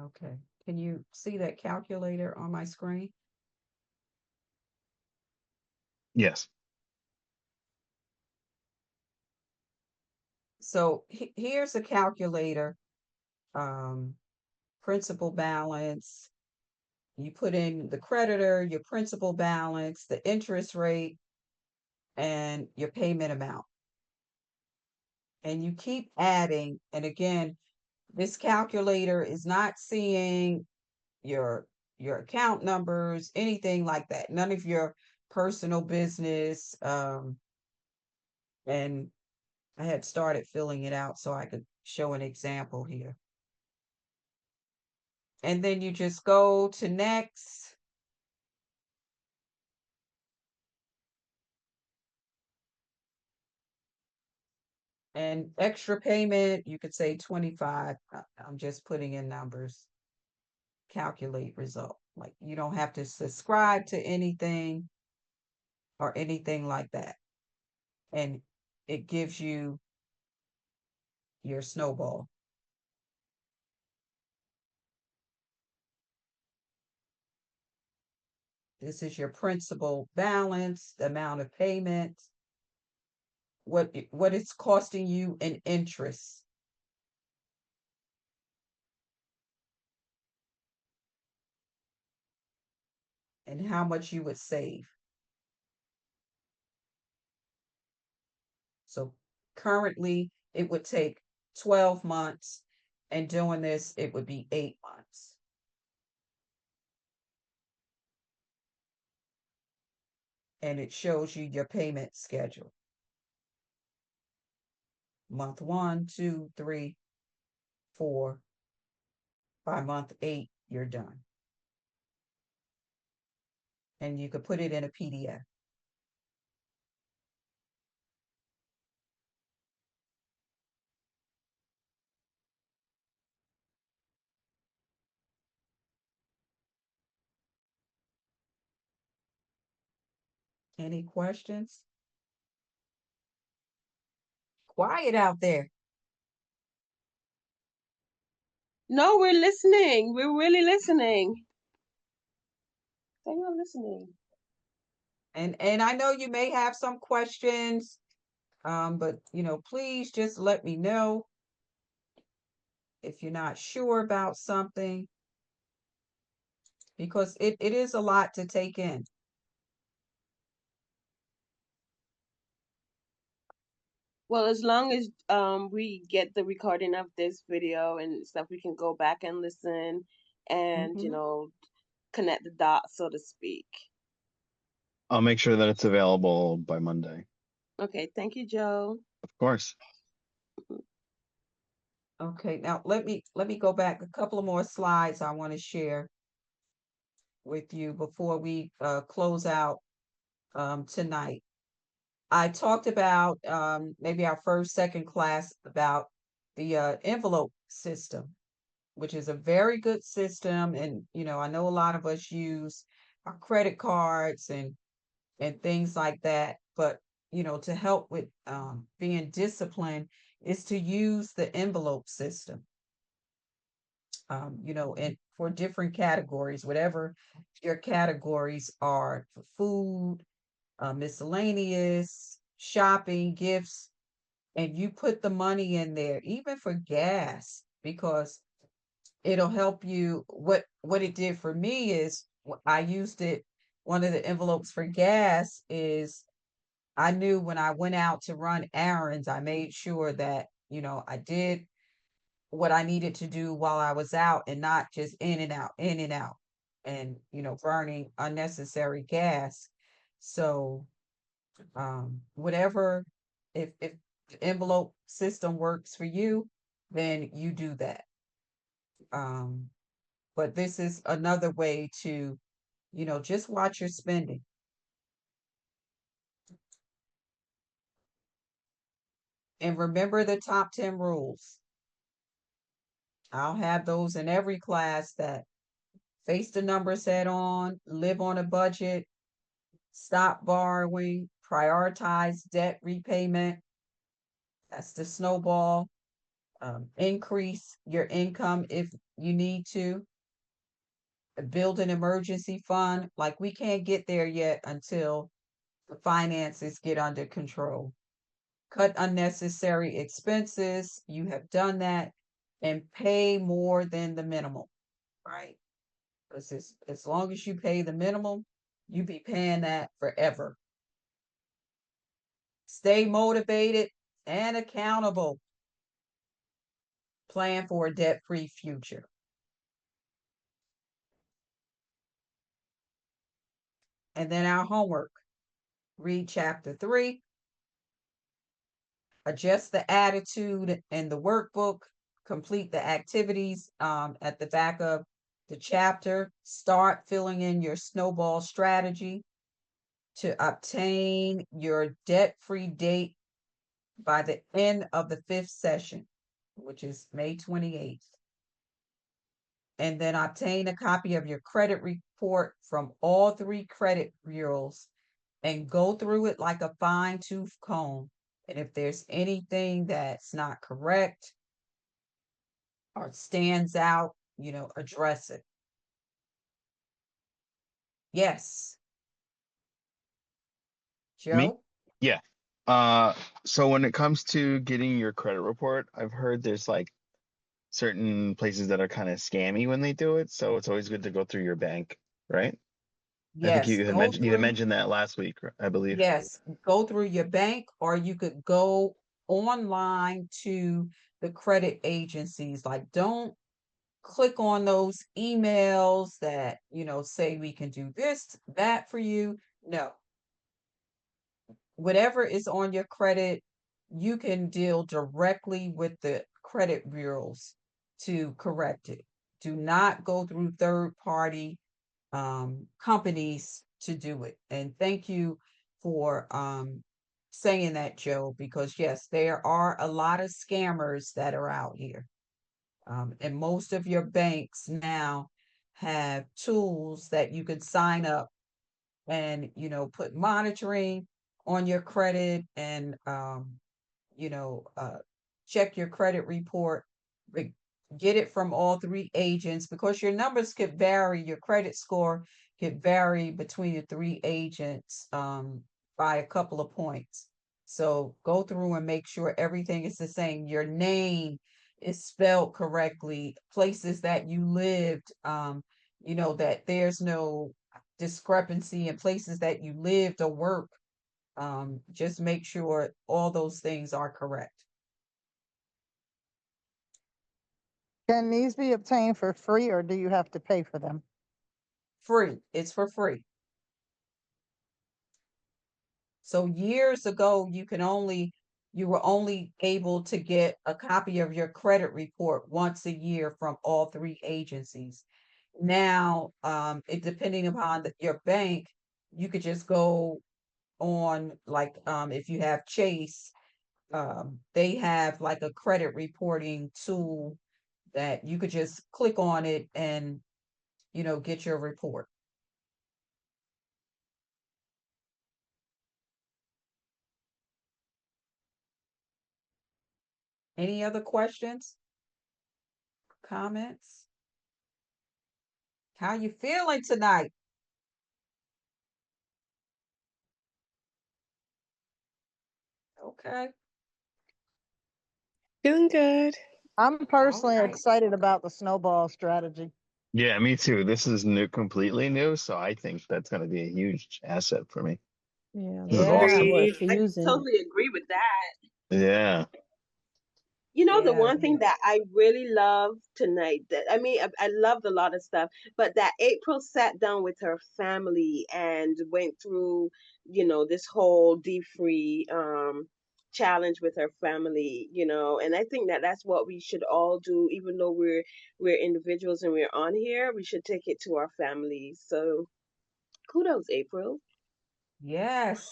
Okay, can you see that calculator on my screen? Yes. So here's a calculator, principal balance. You put in the creditor, your principal balance, the interest rate, and your payment amount. And you keep adding. And again, this calculator is not seeing your account numbers, anything like that. None of your personal business. And I had started filling it out so I could show an example here. And then you just go to next. And extra payment, you could say 25. I'm just putting in numbers. Calculate result. Like you don't have to subscribe to anything or anything like that. And it gives you your snowball. This is your principal balance, the amount of payment, what it's costing you in interest. And how much you would save. So currently it would take 12 months, and doing this, it would be 8 months. And it shows you your payment schedule. Month 1, 2, 3, 4. By month 8, you're done. And you could put it in a PDF. Any questions? quiet out there. No, we're listening. We're really listening. They are listening. And I know you may have some questions, but please just let me know if you're not sure about something, because it is a lot to take in. Well, as long as we get the recording of this video and stuff, we can go back and listen and, Mhm. connect the dots, so to speak. I'll make sure that it's available by Monday. Okay, thank you, Joe. Of course. Okay, now let me go back a couple of more slides I want to share with you before we close out tonight. I talked about maybe our second class about the envelope system, which is a very good system. And, I know a lot of us use our credit cards and things like that. But, to help with being disciplined is to use the envelope system, and for different categories, whatever your categories are for food, miscellaneous, shopping, gifts, and you put the money in there, even for gas, because it'll help you. What it did for me is I used it. One of the envelopes for gas is I knew when I went out to run errands, I made sure that, I did what I needed to do while I was out and not just in and out, and, burning unnecessary gas. So, whatever, if the envelope system works for you, then you do that. Um, but this is another way to, just watch your spending. And remember the top 10 rules. I'll have those in every class: that face the numbers head on, live on a budget, stop borrowing, prioritize debt repayment. That's the snowball. Increase your income if you need to. Build an emergency fund. Like, we can't get there yet until the finances get under control. Cut unnecessary expenses. You have done that. And pay more than the minimum, right? Because as long as you pay the minimum, you be paying that forever. Stay motivated and accountable. Plan for a debt-free future. And then our homework. Read chapter 3. Adjust the attitude in the workbook. Complete the activities at the back of the chapter. Start filling in your snowball strategy to obtain your debt-free date by the end of the 5th session, which is May 28th. And then obtain a copy of your credit report from all 3 credit bureaus and go through it like a fine-tooth comb. And if there's anything that's not correct or stands out, address it. Yes. Me? Joe? Yeah. So when it comes to getting your credit report, I've heard there's like certain places that are kind of scammy when they do it. So it's always good to go through your bank, right? I think Yes. Go you had through. mentioned that last week, I believe. Yes. Go through your bank, or you could go online to the credit agencies. Like, don't click on those emails that, say we can do this, that for you. No. Whatever is on your credit, you can deal directly with the credit bureaus to correct it. Do not go through third party companies to do it. And thank you for saying that, Joe, because yes, there are a lot of scammers that are out here. And most of your banks now have tools that you can sign up and, put monitoring on your credit, and you know, check your credit report, re- get it from all three agents because your numbers could vary, your credit score could vary between the three agents by a couple of points. So go through and make sure everything is the same. Your name is spelled correctly, places that you lived, you know, that there's no discrepancy in places that you lived or work. Just make sure all those things are correct. Can these be obtained for free or do you have to pay for them? Free. It's for free. So years ago, you were only able to get a copy of your credit report once a year from all three agencies. Now, it depending upon your bank, you could just go on like if you have Chase, they have like a credit reporting tool that you could just click on it and get your report. Any other questions? Comments? How you feeling tonight? Okay. Feeling good. I'm personally right. excited about the snowball strategy. Yeah, me too. This is new, completely new, so I think that's going to be a huge asset for me. Yeah, This is looking Yeah. awesome. forward Agreed. to I using it. totally agree with that. Yeah. You know, the Yeah. one thing that I really love tonight, that I mean, I loved a lot of stuff, but that April sat down with her family and went through, this whole D-free challenge with her family, and I think that that's what we should all do, even though we're individuals and we're on here, we should take it to our families. So kudos, April. Yes.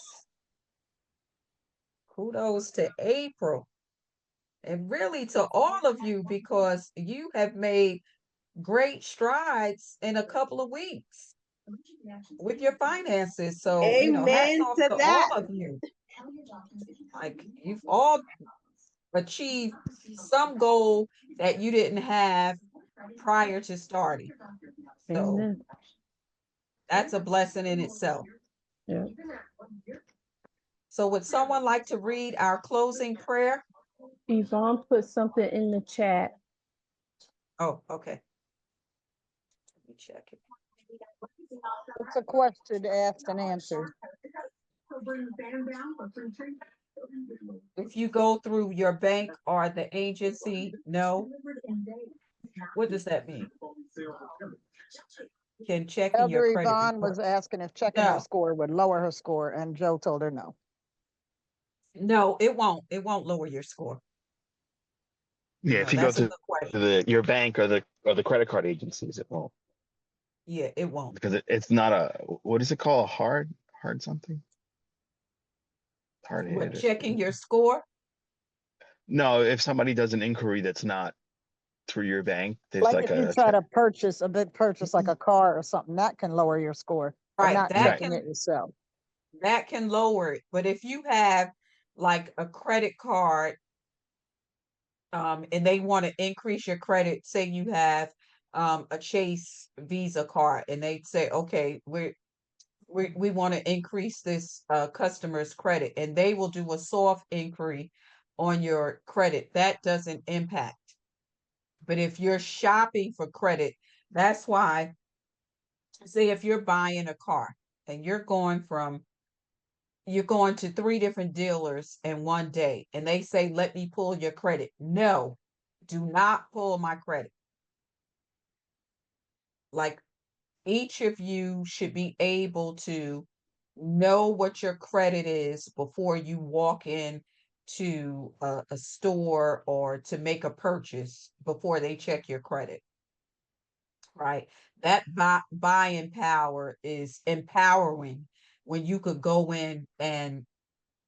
Kudos to April. And really to all of you because you have made great strides in a couple of weeks with your finances. So, hats Amen off to to all that. of you. Like you've all achieved some goal that you didn't have prior to starting. So Amen. that's a blessing in itself. Yeah. So would someone like to read our closing prayer? Yvonne put something in the chat. Oh, okay. Let me check it. It's a question asked and answered. If you go through your bank or the agency, no. What does that mean? Can checking your Elder credit Yvonne report? was asking if checking her No, score would lower her score, and Joe told her no. no, it won't. It won't lower your score. Yeah, No, if you go that's a to good question. your bank or the credit card agencies, it won't, Yeah, it won't. because it's not a, what is it called? Hard something? Hard What, hit or checking something. your score? No, if somebody does an inquiry that's not through your bank, there's Like like if you a try to purchase a big purchase like a car or something, that can lower your score, but Right, not that right. checking can it yourself. lower it. But if you have like a credit card, and they want to increase your credit, say you have a Chase Visa card, and they say, okay, we want to increase this customer's credit, and they will do a soft inquiry on your credit. That doesn't impact. But if you're shopping for credit, that's why, say if you're buying a car and you're going to three different dealers in one day and they say, let me pull your credit. No, do not pull my credit. Like each of you should be able to know what your credit is before you walk in to a store or to make a purchase before they check your credit, right? That buying power is empowering when you could go in and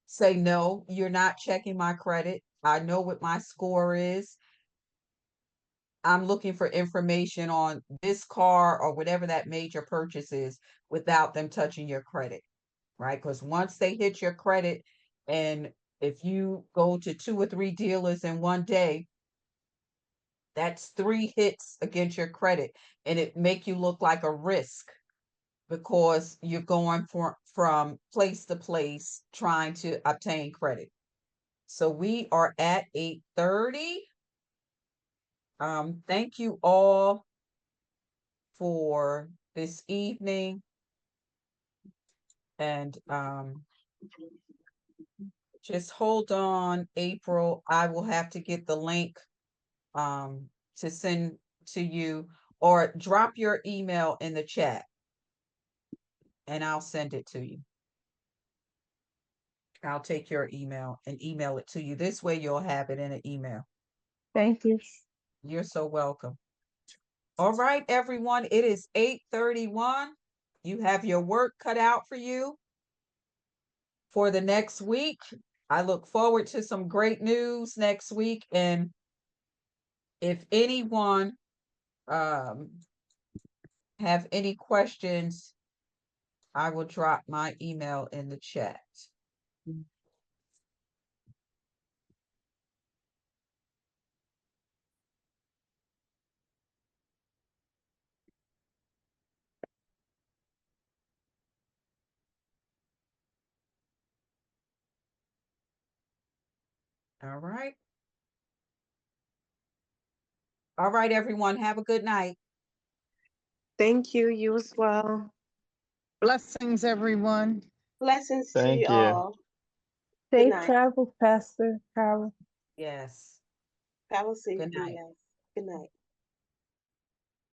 say, no, you're not checking my credit. I know what my score is. I'm looking for information on this car or whatever that major purchase is without them touching your credit, right? Because once they hit your credit and if you go to 2 or 3 dealers in one day, that's 3 hits against your credit, and it make you look like a risk because you're going from place to place trying to obtain credit. So we are at 8:30. Thank you all for this evening. And just hold on, April. I will have to get the link to send to you, or drop your email in the chat and I'll send it to you. I'll take your email and email it to you. This way you'll have it in an email. Thank you. You're so welcome. All right, everyone. It is 8:31. You have your work cut out for you for the next week. I look forward to some great news next week. And if anyone have any questions, I will drop my email in the chat. All right. All right, everyone. Have a good night. Thank you. You as well. Blessings, everyone. Blessings to Thank you you. all. Good Safe night. travels, Pastor Carol. Yes. Travel Good safely, night. yes. Good night.